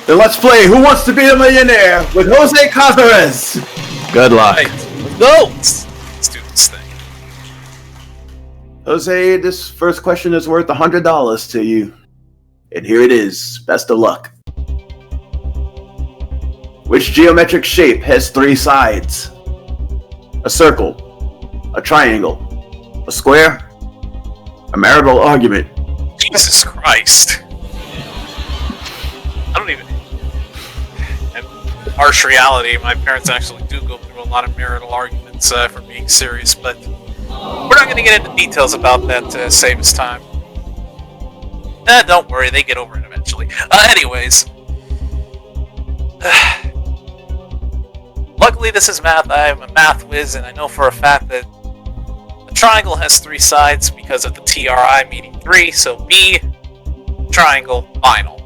Speaker 1: Then let's play Who Wants to Be a Millionaire with Jose Cazarez.
Speaker 7: Good luck.
Speaker 6: Right.
Speaker 8: Let's go.
Speaker 6: Let's do this thing.
Speaker 1: Jose, this first question is worth $100 to you. And here it is. Best of luck. Which geometric shape has 3 sides? A circle, a triangle, a square, a marital argument.
Speaker 6: Jesus Christ. I don't even... And harsh reality, my parents actually do go through a lot of marital arguments for being serious, but we're not going to get into details about that to save us time. Don't worry, they get over it eventually. Anyways. Luckily, this is math. I am a math whiz, and I know for a fact that a triangle has 3 sides because of the TRI meaning 3, so B, triangle, final.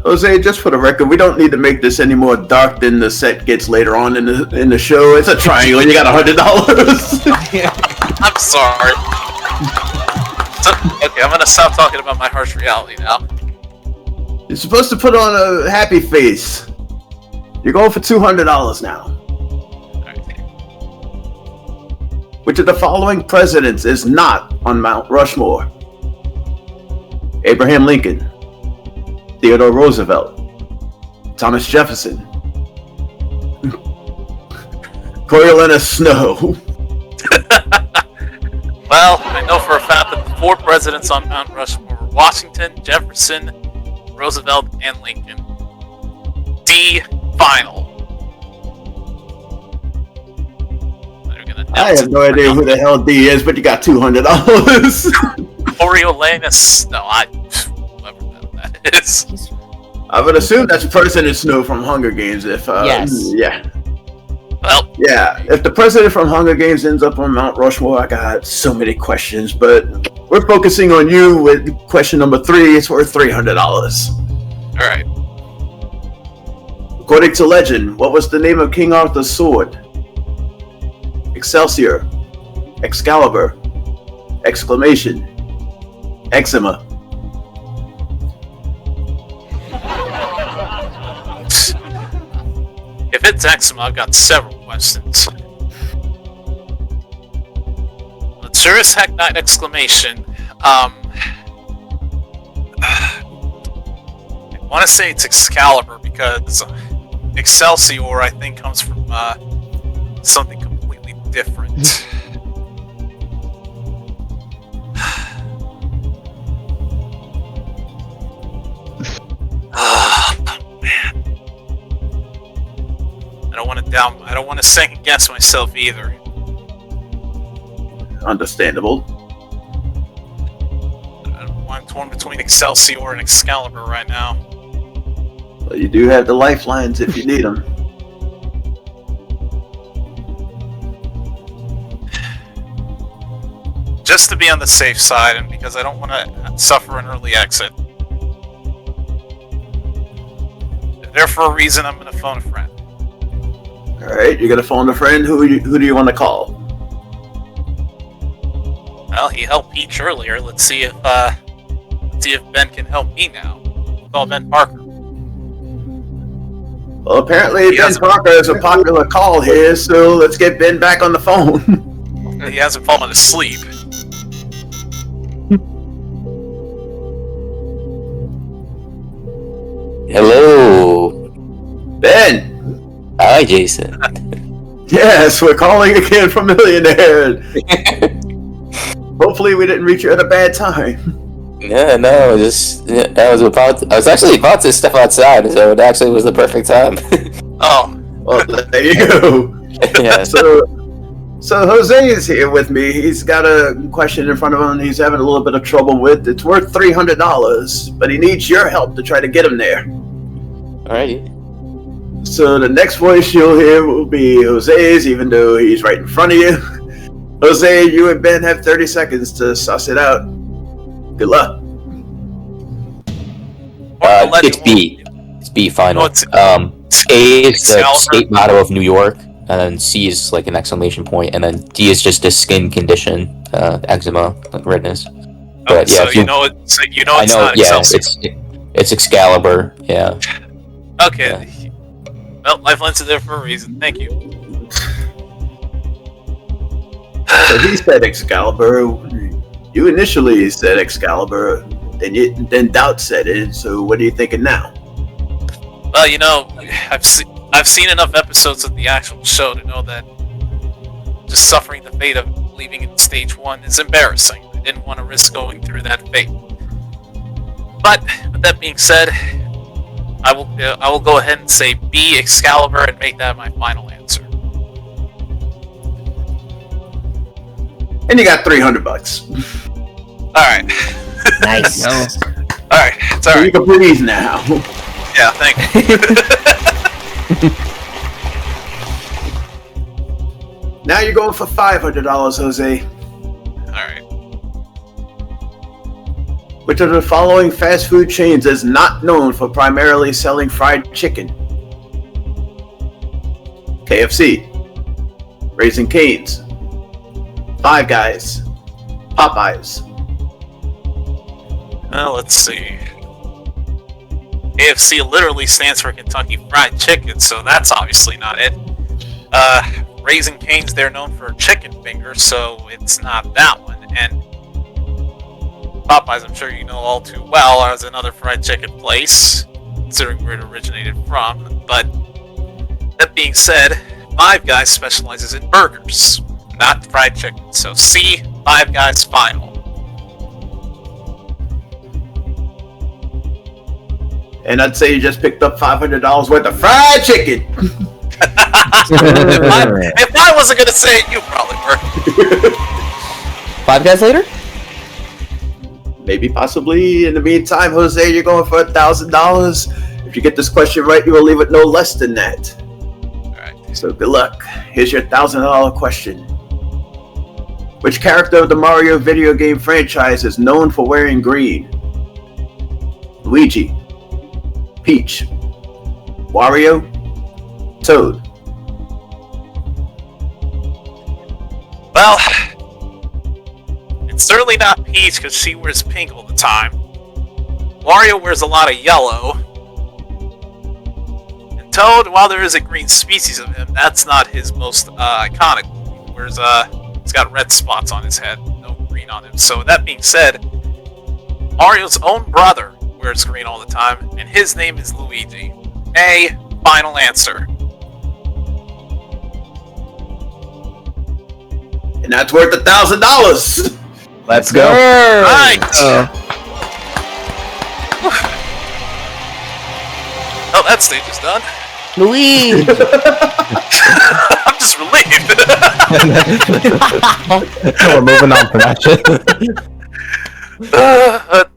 Speaker 1: Jose, just for the record, we don't need to make this any more dark than the set gets later on in the show. It's a triangle, and you got $100.
Speaker 6: I'm sorry. Okay, I'm gonna stop talking about my harsh reality now.
Speaker 1: You're supposed to put on a happy face. You're going for $200 now. Which of the following presidents is not on Mount Rushmore? Abraham Lincoln, Theodore Roosevelt, Thomas Jefferson, Coriolanus Snow.
Speaker 6: Well, I know for a fact that the 4 presidents on Mount Rushmore were Washington, Jefferson, Roosevelt, and Lincoln. D, final.
Speaker 1: I have no idea who the hell D is, but you got $200.
Speaker 6: Coriolanus. No, whoever that is.
Speaker 1: I would assume that's President Snow from Hunger Games. If
Speaker 8: Yes.
Speaker 1: Yeah.
Speaker 6: Well,
Speaker 1: Yeah. If the president from Hunger Games ends up on Mount Rushmore, I got so many questions, but we're focusing on you with question number 3. It's worth $300.
Speaker 6: alright.
Speaker 1: According to legend, what was the name of King Arthur's sword? Excelsior, Excalibur, Exclamation, Eczema.
Speaker 6: If it's eczema, I've got several questions. But sure as heck not exclamation. I want to say it's Excalibur because Excelsior, I think, comes from something completely different. Man. I don't want to second guess myself either.
Speaker 1: Understandable.
Speaker 6: I'm torn between Excelsior and Excalibur right now.
Speaker 1: Well, you do have the lifelines if you need them.
Speaker 6: Just to be on the safe side, and because I don't want to suffer an early exit. If they're for a reason, I'm going to phone a friend.
Speaker 1: Alright, you're gonna phone a friend. Who do you want to call?
Speaker 6: Well, he helped Peach earlier. Let's see if Ben can help me now. Call Ben Parker.
Speaker 1: Well, apparently Ben Parker is a popular call here, so let's get Ben back on the phone.
Speaker 6: He hasn't fallen asleep.
Speaker 9: Hello.
Speaker 1: Ben!
Speaker 9: Hi, Jason.
Speaker 1: Yes, we're calling again from Millionaire. Hopefully we didn't reach you at a bad time.
Speaker 9: Yeah, no, I was actually about to step outside, so it actually was the perfect time.
Speaker 6: Oh.
Speaker 1: Well, there you go.
Speaker 9: Yeah.
Speaker 1: So Jose is here with me. He's got a question in front of him he's having a little bit of trouble with. It's worth $300, but he needs your help to try to get him there.
Speaker 9: Alrighty.
Speaker 1: So the next voice you'll hear will be Jose's, even though he's right in front of you. Jose, you and Ben have 30 seconds to suss it out. Good luck.
Speaker 9: It's B. It's B final.
Speaker 6: Oh, it's
Speaker 9: A is the
Speaker 6: Excalibur.
Speaker 9: state motto of New York, and then C is like an exclamation point, and then D is just a skin condition, eczema, like redness. But
Speaker 6: so
Speaker 9: if
Speaker 6: you know it. So you know it's not
Speaker 9: yeah,
Speaker 6: Excelsior.
Speaker 9: it's Excalibur. Yeah.
Speaker 6: Okay. Yeah. Well, Lifeline's there for a reason. Thank you.
Speaker 1: So he said Excalibur. You initially said Excalibur, then Doubt said it. So what are you thinking now?
Speaker 6: Well, you know, I've seen enough episodes of the actual show to know that just suffering the fate of leaving in stage 1 is embarrassing. I didn't want to risk going through that fate. But with that being said, I will go ahead and say B, Excalibur, and make that my final answer.
Speaker 1: And you got $300.
Speaker 6: All right.
Speaker 3: Nice.
Speaker 4: No.
Speaker 6: All right. It's all
Speaker 1: So you
Speaker 6: right.
Speaker 1: can breathe now.
Speaker 6: Yeah. Thank you.
Speaker 1: Now you're going for $500, Jose.
Speaker 6: All right.
Speaker 1: Which of the following fast food chains is not known for primarily selling fried chicken? KFC, Raising Cane's, Five Guys, Popeyes.
Speaker 6: Well, let's see. KFC literally stands for Kentucky Fried Chicken, so that's obviously not it. Raising Cane's, they're known for chicken fingers, so it's not that one. And Popeyes, I'm sure you know all too well, as another fried chicken place, considering where it originated from. But that being said, Five Guys specializes in burgers, not fried chicken. So C, Five Guys final.
Speaker 1: And I'd say you just picked up $500 worth of fried chicken.
Speaker 6: if I wasn't gonna say it, you probably were.
Speaker 8: 5 guys later?
Speaker 1: Maybe, possibly. In the meantime, Jose, you're going for $1,000. If you get this question right, you will leave it no less than that.
Speaker 6: Alright.
Speaker 1: So good luck. Here's your $1,000 question. Which character of the Mario video game franchise is known for wearing green? Luigi, Peach, Wario, Toad.
Speaker 6: Well, it's certainly not Peach because she wears pink all the time. Wario wears a lot of yellow. And Toad, while there is a green species of him, that's not his most iconic. He wears, he's got red spots on his head, no green on him. So that being said, Mario's own brother wears green all the time, and his name is Luigi. A, final answer.
Speaker 1: And that's worth $1,000.
Speaker 7: Let's go.
Speaker 6: Right. Oh, that stage is done.
Speaker 8: Louis!
Speaker 6: I'm just relieved.
Speaker 7: We're moving on from that shit.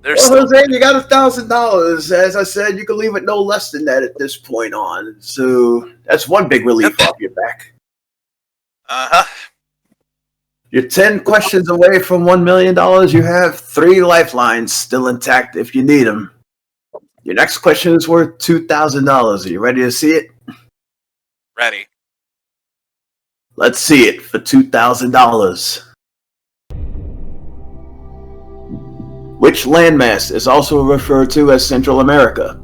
Speaker 6: There's
Speaker 1: Well,
Speaker 6: still...
Speaker 1: Jose, you got $1,000. As I said, you can leave it no less than that at this point on. So that's one big relief off your back.
Speaker 6: Uh-huh.
Speaker 1: You're 10 questions away from $1 million. You have 3 lifelines still intact if you need them. Your next question is worth $2,000. Are you ready to see it?
Speaker 6: Ready.
Speaker 1: Let's see it for $2,000. Which landmass is also referred to as Central America?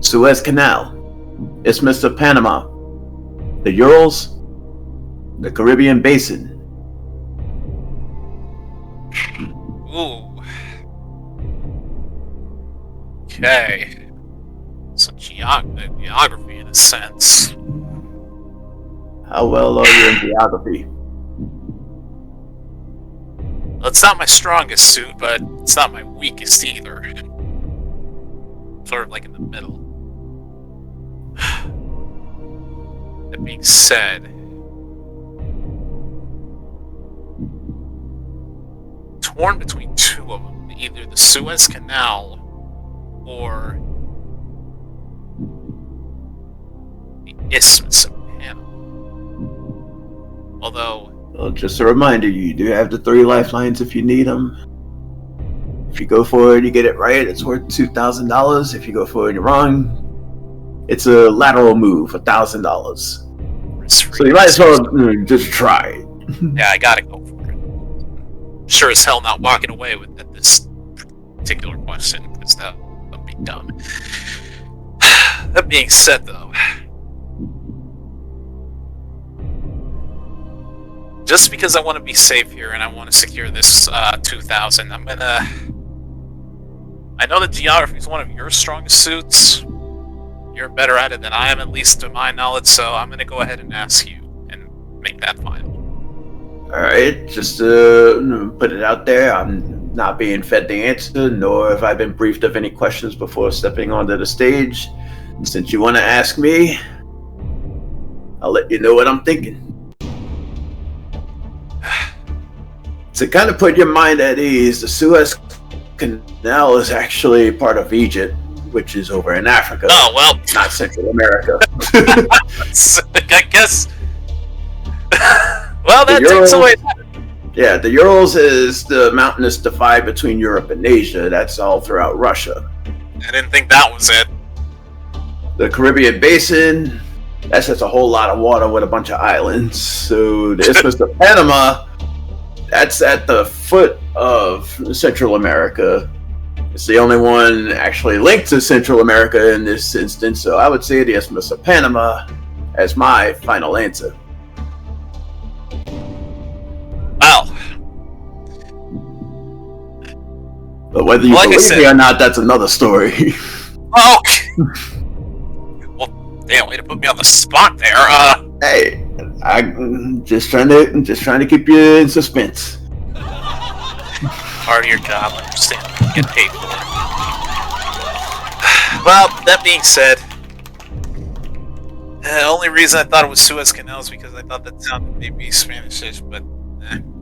Speaker 1: Suez Canal, Isthmus of Panama, the Urals, the Caribbean Basin.
Speaker 6: Ooh. Okay. So geography in a sense.
Speaker 1: How well are you in geography?
Speaker 6: Well, it's not my strongest suit, but it's not my weakest either. Sort of like in the middle. That being said, torn between two of them, either the Suez Canal or the Isthmus of Panama. Although,
Speaker 1: Well, just a reminder, you do have the 3 lifelines if you need them. If you go for it, you get it right, it's worth $2,000. If you go for it and you're wrong, it's a lateral move, $1,000. So you might as well just try it.
Speaker 6: yeah, I gotta go for it. Sure as hell not walking away with this particular question, because that would be dumb. That being said, though, just because I want to be safe here and I want to secure this 2,000, I'm gonna... I know that geography is one of your strongest suits. You're better at it than I am, at least to my knowledge, so I'm gonna go ahead and ask you and make that final.
Speaker 1: Alright, just to put it out there, I'm not being fed the answer, nor have I been briefed of any questions before stepping onto the stage. Since you want to ask me, I'll let you know what I'm thinking. To kind of put your mind at ease, the Suez Canal is actually part of Egypt, which is over in Africa.
Speaker 6: Oh, well.
Speaker 1: Not Central America.
Speaker 6: I guess... well, that takes away...
Speaker 1: Yeah, the Urals is the mountainous divide between Europe and Asia. That's all throughout Russia.
Speaker 6: I didn't think that was it.
Speaker 1: The Caribbean Basin, that's just a whole lot of water with a bunch of islands. So the Isthmus of Panama, that's at the foot of Central America. It's the only one actually linked to Central America in this instance, so I would say the Isthmus of Panama as my final answer.
Speaker 6: Wow.
Speaker 1: But whether you believe me or not, that's another story.
Speaker 6: Oh! Well, damn, way to put me on the spot there.
Speaker 1: Hey, I'm just trying to keep you in suspense.
Speaker 6: Part of your job, I understand. You get paid for it. Well, that being said, the only reason I thought it was Suez Canal is because I thought that sounded maybe Spanish-ish, but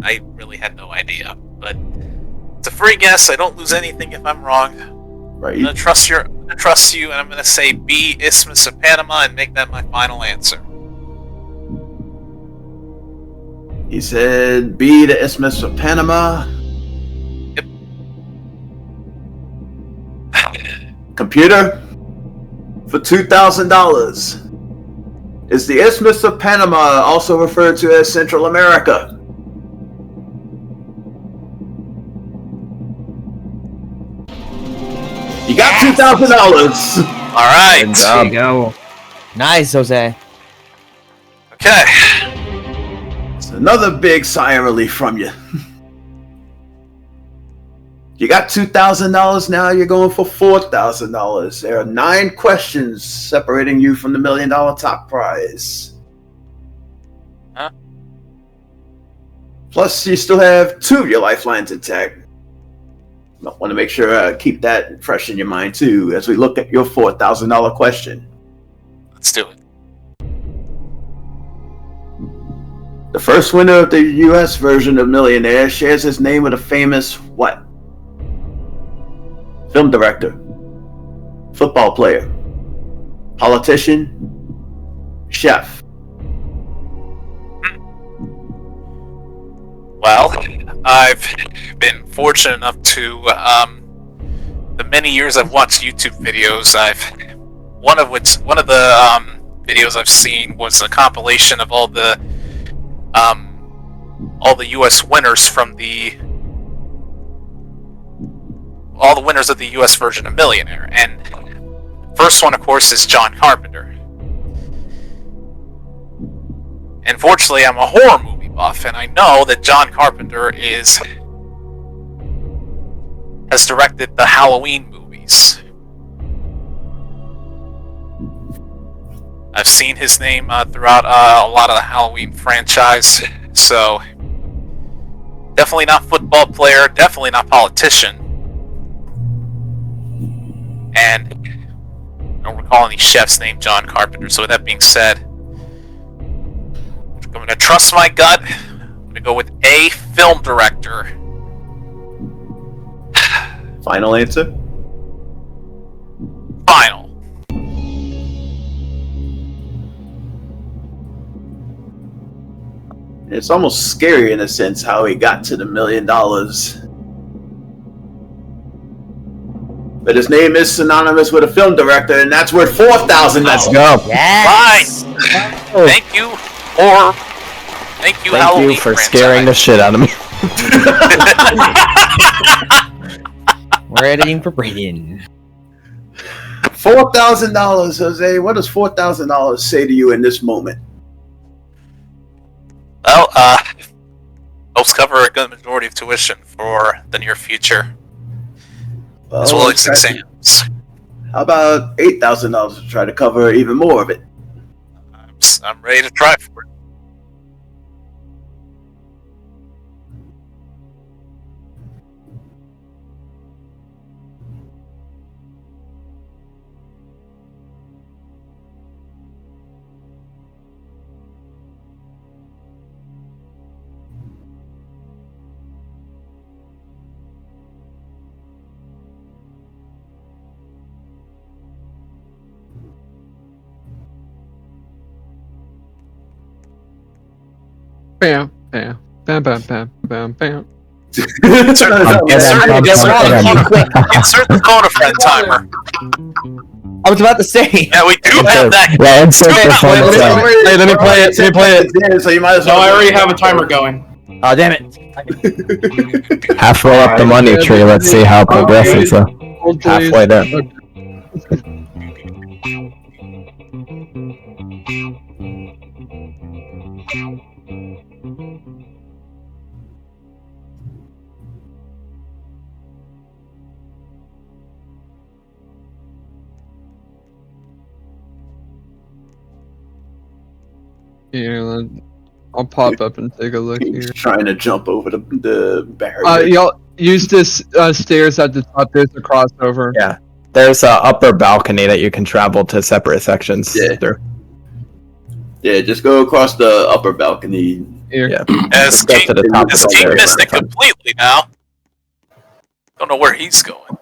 Speaker 6: I really had no idea. But it's a free guess. I don't lose anything if I'm wrong.
Speaker 1: Right.
Speaker 6: I'm gonna trust you, and I'm gonna say B, Isthmus of Panama, and make that my final answer.
Speaker 1: He said B, the Isthmus of Panama.
Speaker 6: Yep.
Speaker 1: Computer, for $2,000. Is the Isthmus of Panama also referred to as Central America? You got $2,000.
Speaker 6: All right.
Speaker 4: There you go. Nice, Jose.
Speaker 6: Okay.
Speaker 1: It's another big sigh of relief from you. You got $2,000 now. You're going for $4,000. There are 9 questions separating you from the $1 million top prize.
Speaker 6: Huh?
Speaker 1: Plus, you still have 2 of your lifelines intact. I want to make sure keep that fresh in your mind too as we look at your $4,000 question.
Speaker 6: Let's do it.
Speaker 1: The first winner of the U.S. version of Millionaire shares his name with a famous what? Film director, football player, politician, chef.
Speaker 6: Well, I've been fortunate enough to, the many years I've watched YouTube videos, one of the videos I've seen was a compilation of all the U.S. winners from all the winners of the U.S. version of Millionaire, and first one, of course, is John Carpenter. And fortunately, I'm a horror movie buff, and I know that John Carpenter has directed the Halloween movies. I've seen his name throughout a lot of the Halloween franchise, so definitely not football player, definitely not politician, and I don't recall any chefs named John Carpenter. So with that being said, I'm going to trust my gut. I'm going to go with A, film director.
Speaker 1: Final answer?
Speaker 6: Final.
Speaker 1: It's almost scary in a sense how he got to the $1 million. But his name is synonymous with a film director, and that's worth $4,000.
Speaker 7: Let's go.
Speaker 4: Yes.
Speaker 6: Fine. Thank you, or thank you,
Speaker 7: Thank
Speaker 6: Halloween
Speaker 7: you for
Speaker 6: franchise.
Speaker 7: scaring the shit out of me.
Speaker 4: We're editing for Brayden.
Speaker 1: $4,000, Jose. What does $4,000 say to you in this moment?
Speaker 6: Well, helps cover a good majority of tuition for the near future, as well as exams.
Speaker 1: How about $8,000 to try to cover even more of it?
Speaker 6: I'm ready to try for it.
Speaker 10: Bam, bam, bam, bam, bam, bam, bam.
Speaker 6: Insert the phone friend timer.
Speaker 4: I was about to say.
Speaker 6: Yeah, we do have that.
Speaker 7: Yeah, insert the phone sound.
Speaker 10: Hey, let me play it. Let me play it.
Speaker 1: Yeah, so you might as well.
Speaker 10: No, I already have a timer going.
Speaker 4: Oh, damn it.
Speaker 7: Halfway up the money tree. Let's see how it progresses. Halfway there.
Speaker 10: Here, I'll pop up and take a look
Speaker 1: He's
Speaker 10: here.
Speaker 1: trying to jump over the barrier.
Speaker 10: Y'all use this stairs at the top. There's a crossover.
Speaker 7: Yeah. There's an upper balcony that you can travel to separate sections through.
Speaker 1: Yeah, just go across the upper balcony.
Speaker 10: Here.
Speaker 7: Yeah.
Speaker 6: As
Speaker 7: Go
Speaker 6: King,
Speaker 7: to the top
Speaker 6: as
Speaker 7: of the
Speaker 6: King
Speaker 7: stairs.
Speaker 6: missed it completely now. Don't know where he's going.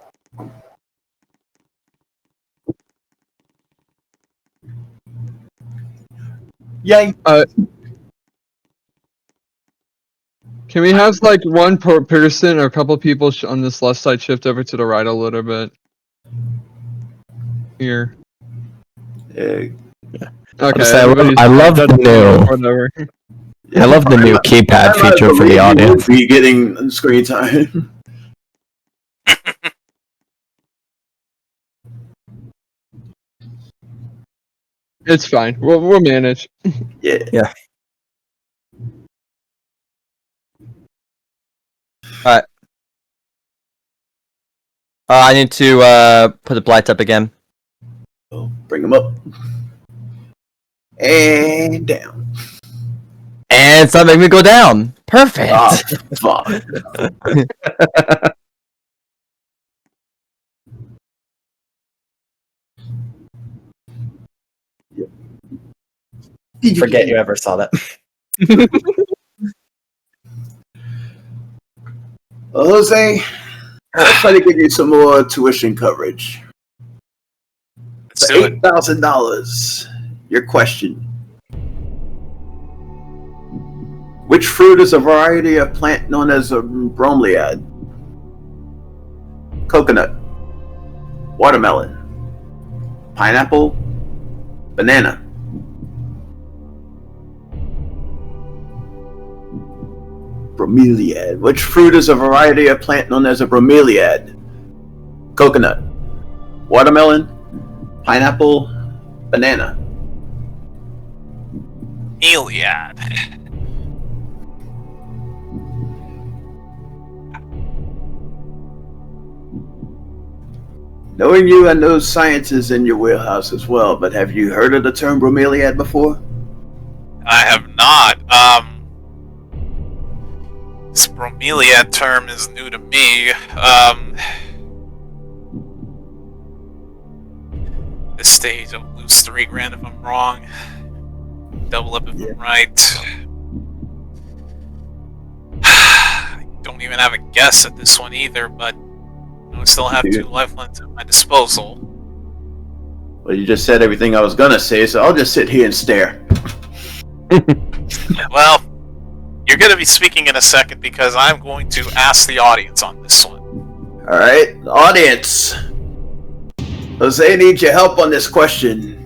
Speaker 1: Yay!
Speaker 10: Can we have like one per person or a couple people on this left side shift over to the right a little bit? Here.
Speaker 1: Yeah.
Speaker 10: Okay.
Speaker 7: Say, I
Speaker 10: everybody's-
Speaker 7: love the new.
Speaker 10: Whatever.
Speaker 7: I love the new keypad feature for the audience.
Speaker 1: Be getting screen time.
Speaker 10: It's fine. We'll manage.
Speaker 1: Yeah.
Speaker 7: Yeah.
Speaker 4: I need to put the blights up again.
Speaker 1: Bring them up. And down.
Speaker 4: And it's not making me go down. Perfect.
Speaker 1: Oh, fuck.
Speaker 8: Forget you ever saw that.
Speaker 1: Well, Jose, let's try to give you some more tuition coverage.
Speaker 6: Let's do it.
Speaker 1: $8,000. Your question. Which fruit is a variety of plant known as a bromeliad? Coconut, watermelon, pineapple, banana. Bromeliad. Which fruit is a variety of plant known as a bromeliad? Coconut, watermelon, pineapple, banana.
Speaker 6: Iliad.
Speaker 1: Knowing you, I know science is in your wheelhouse as well, but have you heard of the term bromeliad before?
Speaker 6: I have not. This bromeliad term is new to me. This stage, I'll lose $3,000 if I'm wrong. Double up if I'm right. I don't even have a guess at this one either, but I still have 2 lifelines at my disposal.
Speaker 1: Well, you just said everything I was gonna say, so I'll just sit here and stare.
Speaker 6: Well, you're going to be speaking in a second because I'm going to ask the audience on this one.
Speaker 1: Alright, audience. Jose needs your help on this question.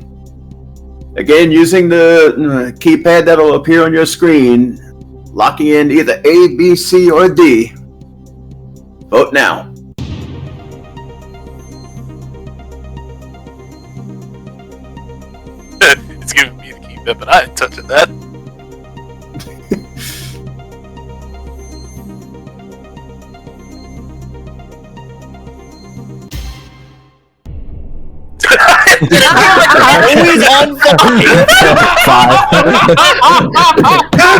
Speaker 1: Again, using the keypad that'll appear on your screen, locking in either A, B, C, or D. Vote now.
Speaker 6: It's giving me the keypad, but I ain't touching that.
Speaker 4: Always on
Speaker 7: Five.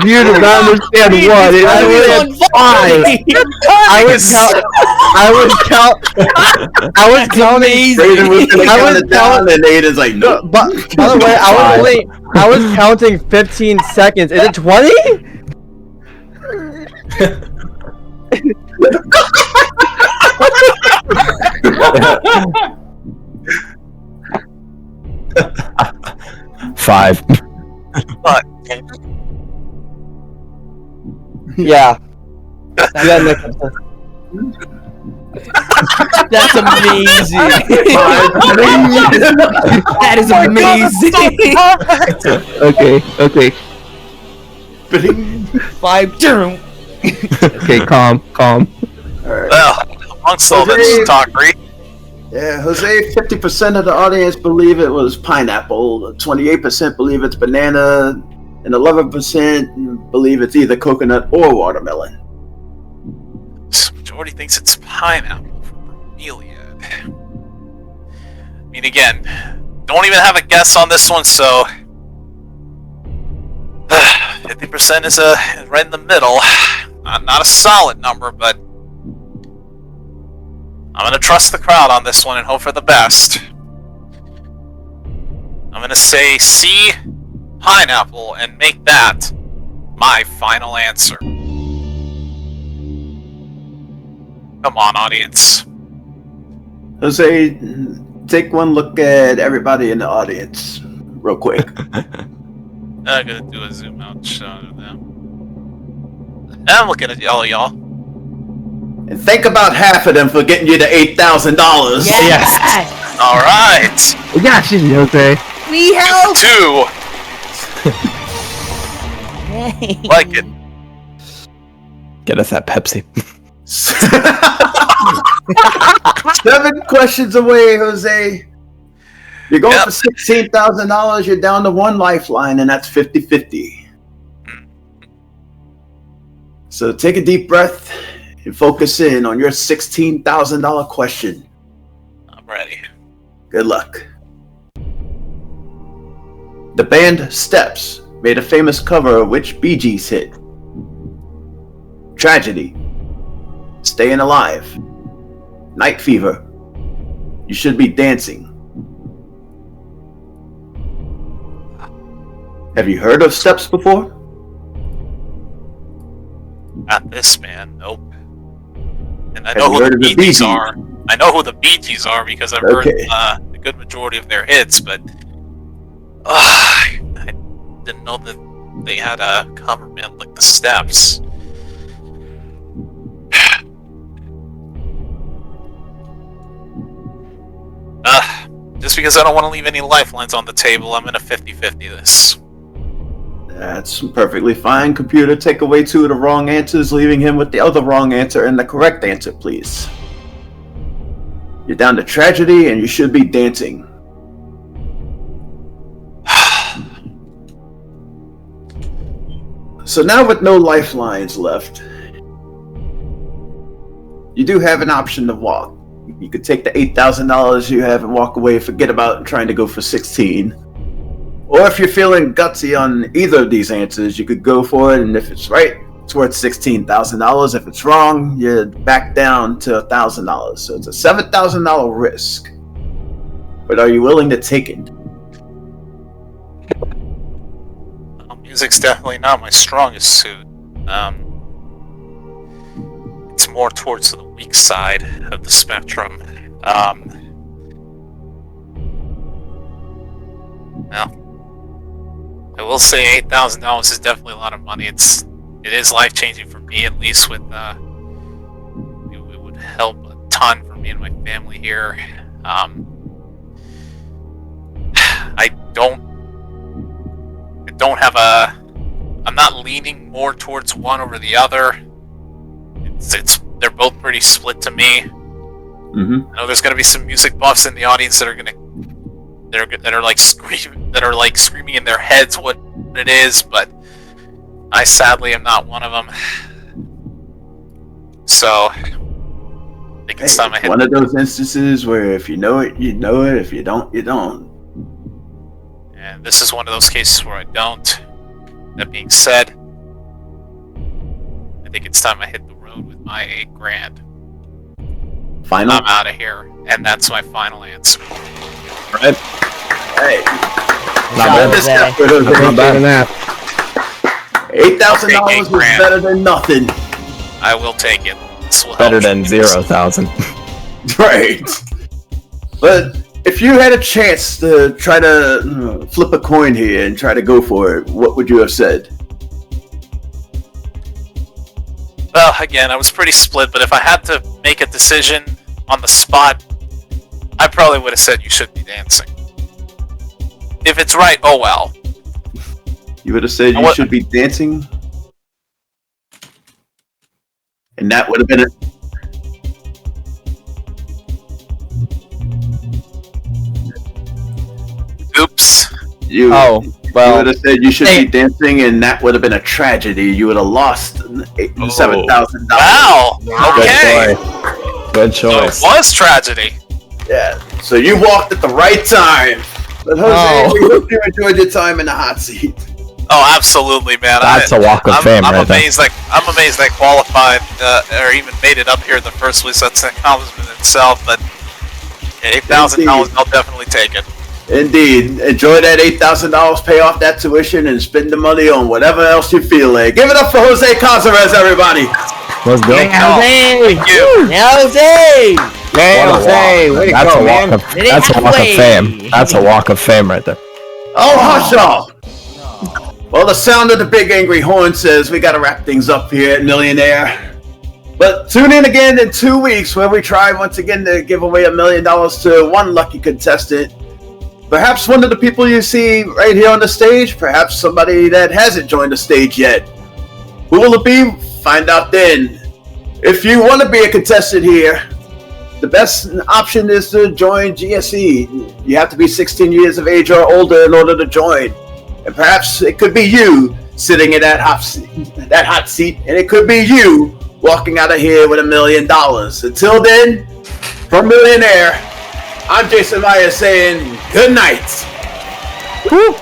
Speaker 7: You do not understand what it is. Five.
Speaker 4: I was counting.
Speaker 1: Brayden was gonna count it down, and Aiden's like, no.
Speaker 4: But by the way, I was counting 15 seconds. Is it 20?
Speaker 7: Five.
Speaker 4: Yeah. That's amazing. That is amazing.
Speaker 7: Okay.
Speaker 4: 5.
Speaker 7: Okay, calm.
Speaker 6: Well, amongst all this talkery,
Speaker 1: Yeah, Jose, 50% of the audience believe it was pineapple, 28% believe it's banana, and 11% believe it's either coconut or watermelon.
Speaker 6: majority thinks it's pineapple for bromeliad. I mean, again, don't even have a guess on this one, so 50% is right in the middle. Not a solid number, but I'm gonna trust the crowd on this one and hope for the best. I'm gonna say C, pineapple, and make that my final answer. Come on, audience.
Speaker 1: Jose, take one look at everybody in the audience, real quick.
Speaker 6: I'm gonna do a zoom out shot of them. I'm looking at all y'all.
Speaker 1: And think about half of them for getting you the $8,000.
Speaker 4: Yes.
Speaker 6: All right.
Speaker 7: We got you, Jose.
Speaker 11: We help.
Speaker 6: 2. Like it.
Speaker 7: Get us that Pepsi.
Speaker 1: 7 questions away, Jose. You're going
Speaker 6: Yep.
Speaker 1: for $16,000. You're down to 1 lifeline, and that's 50-50. So take a deep breath and focus in on your $16,000 question.
Speaker 6: ready.
Speaker 1: Good luck. The band Steps made a famous cover of which Bee Gees hit? Tragedy, Staying Alive, Night Fever, You Should Be Dancing. Have you heard of Steps before?
Speaker 6: Not this, man. Nope. And I
Speaker 1: Have
Speaker 6: know
Speaker 1: you
Speaker 6: who
Speaker 1: heard
Speaker 6: the
Speaker 1: of the
Speaker 6: Bee
Speaker 1: Bee
Speaker 6: Gees
Speaker 1: Gees?
Speaker 6: are. I know who the Bee Gees are because I've
Speaker 1: Okay.
Speaker 6: heard a good majority of their hits, but I didn't know that they had a cover band like the Steps. Just because I don't want to leave any lifelines on the table, I'm in a 50-50 this.
Speaker 1: That's perfectly fine. Computer, take away 2 of the wrong answers, leaving him with the other wrong answer and the correct answer, please. You're down to Tragedy and You Should Be Dancing. So now with no lifelines left, you do have an option to walk. You could take the $8,000 you have and walk away, forget about trying to go for 16. Or if you're feeling gutsy on either of these answers, you could go for it, and if it's right, it's worth $16,000. If it's wrong, you're back down to $1,000. So it's a $7,000 risk. But are you willing to take it?
Speaker 6: Music's definitely not my strongest suit. It's more towards the weak side of the spectrum. Well, I will say $8,000 is definitely a lot of money. It is life changing for me, at least. It would help a ton for me and my family here. I don't have I'm not leaning more towards one over the other. They're both pretty split to me.
Speaker 1: Mm-hmm.
Speaker 6: I know there's gonna be some music buffs in the audience that are like screaming in their heads what it is, but I sadly am not one of them. So I think it's time I hit
Speaker 1: one of those instances where if you know it, you know it. If you don't, you don't.
Speaker 6: And this is one of those cases where I don't. That being said, I think it's time I hit the road with my $8,000.
Speaker 1: Final?
Speaker 6: I'm out of here, and that's my final answer.
Speaker 1: Right. Hey.
Speaker 7: Not bad.
Speaker 1: $8,000 is better than nothing.
Speaker 6: I will take it. This will
Speaker 7: Better
Speaker 6: help.
Speaker 7: than 0,000.
Speaker 1: Right. But if you had a chance to try to flip a coin here and try to go for it, what would you have said?
Speaker 6: Well, again, I was pretty split, but if I had to make a decision on the spot, I probably would have said You Should Be Dancing. If it's right, oh well.
Speaker 1: You would have said You Should Be Dancing? And that would have been it.
Speaker 6: Oops.
Speaker 1: You would have said You Should Be Dancing, and that would have been a tragedy. You would have lost $7,000.
Speaker 6: Wow. Okay.
Speaker 7: Good choice.
Speaker 6: So it was tragedy.
Speaker 1: Yeah. So you walked at the right time. But Jose, we hope you enjoyed your time in the hot seat.
Speaker 6: Oh, absolutely, man.
Speaker 7: That's a walk of fame,
Speaker 6: I'm
Speaker 7: right there.
Speaker 6: amazed. I'm amazed I qualified or even made it up here in the first place. That's an accomplishment in itself. But $8,000, I'll definitely take it.
Speaker 1: Indeed. Enjoy that $8,000, pay off that tuition, and spend the money on whatever else you feel like. Give it up for Jose Cazarez, everybody.
Speaker 7: Let's go.
Speaker 4: Jose!
Speaker 6: Thank you.
Speaker 4: Jose!
Speaker 3: Jose, way to
Speaker 7: That's
Speaker 3: go,
Speaker 7: a
Speaker 3: man.
Speaker 7: walk of fame. That's a walk of fame right there.
Speaker 1: Oh, hush off. Well, the sound of the big angry horn says we got to wrap things up here at Millionaire. But tune in again in 2 weeks where we try once again to give away $1 million to one lucky contestant. Perhaps one of the people you see right here on the stage, perhaps somebody that hasn't joined the stage yet. Who will it be? Find out then. If you want to be a contestant here, the best option is to join GSE. You have to be 16 years of age or older in order to join. And perhaps it could be you sitting in that hot seat, and it could be you walking out of here with $1 million. Until then, from Millionaire, I'm Jason Meyers saying good night.
Speaker 4: Woo!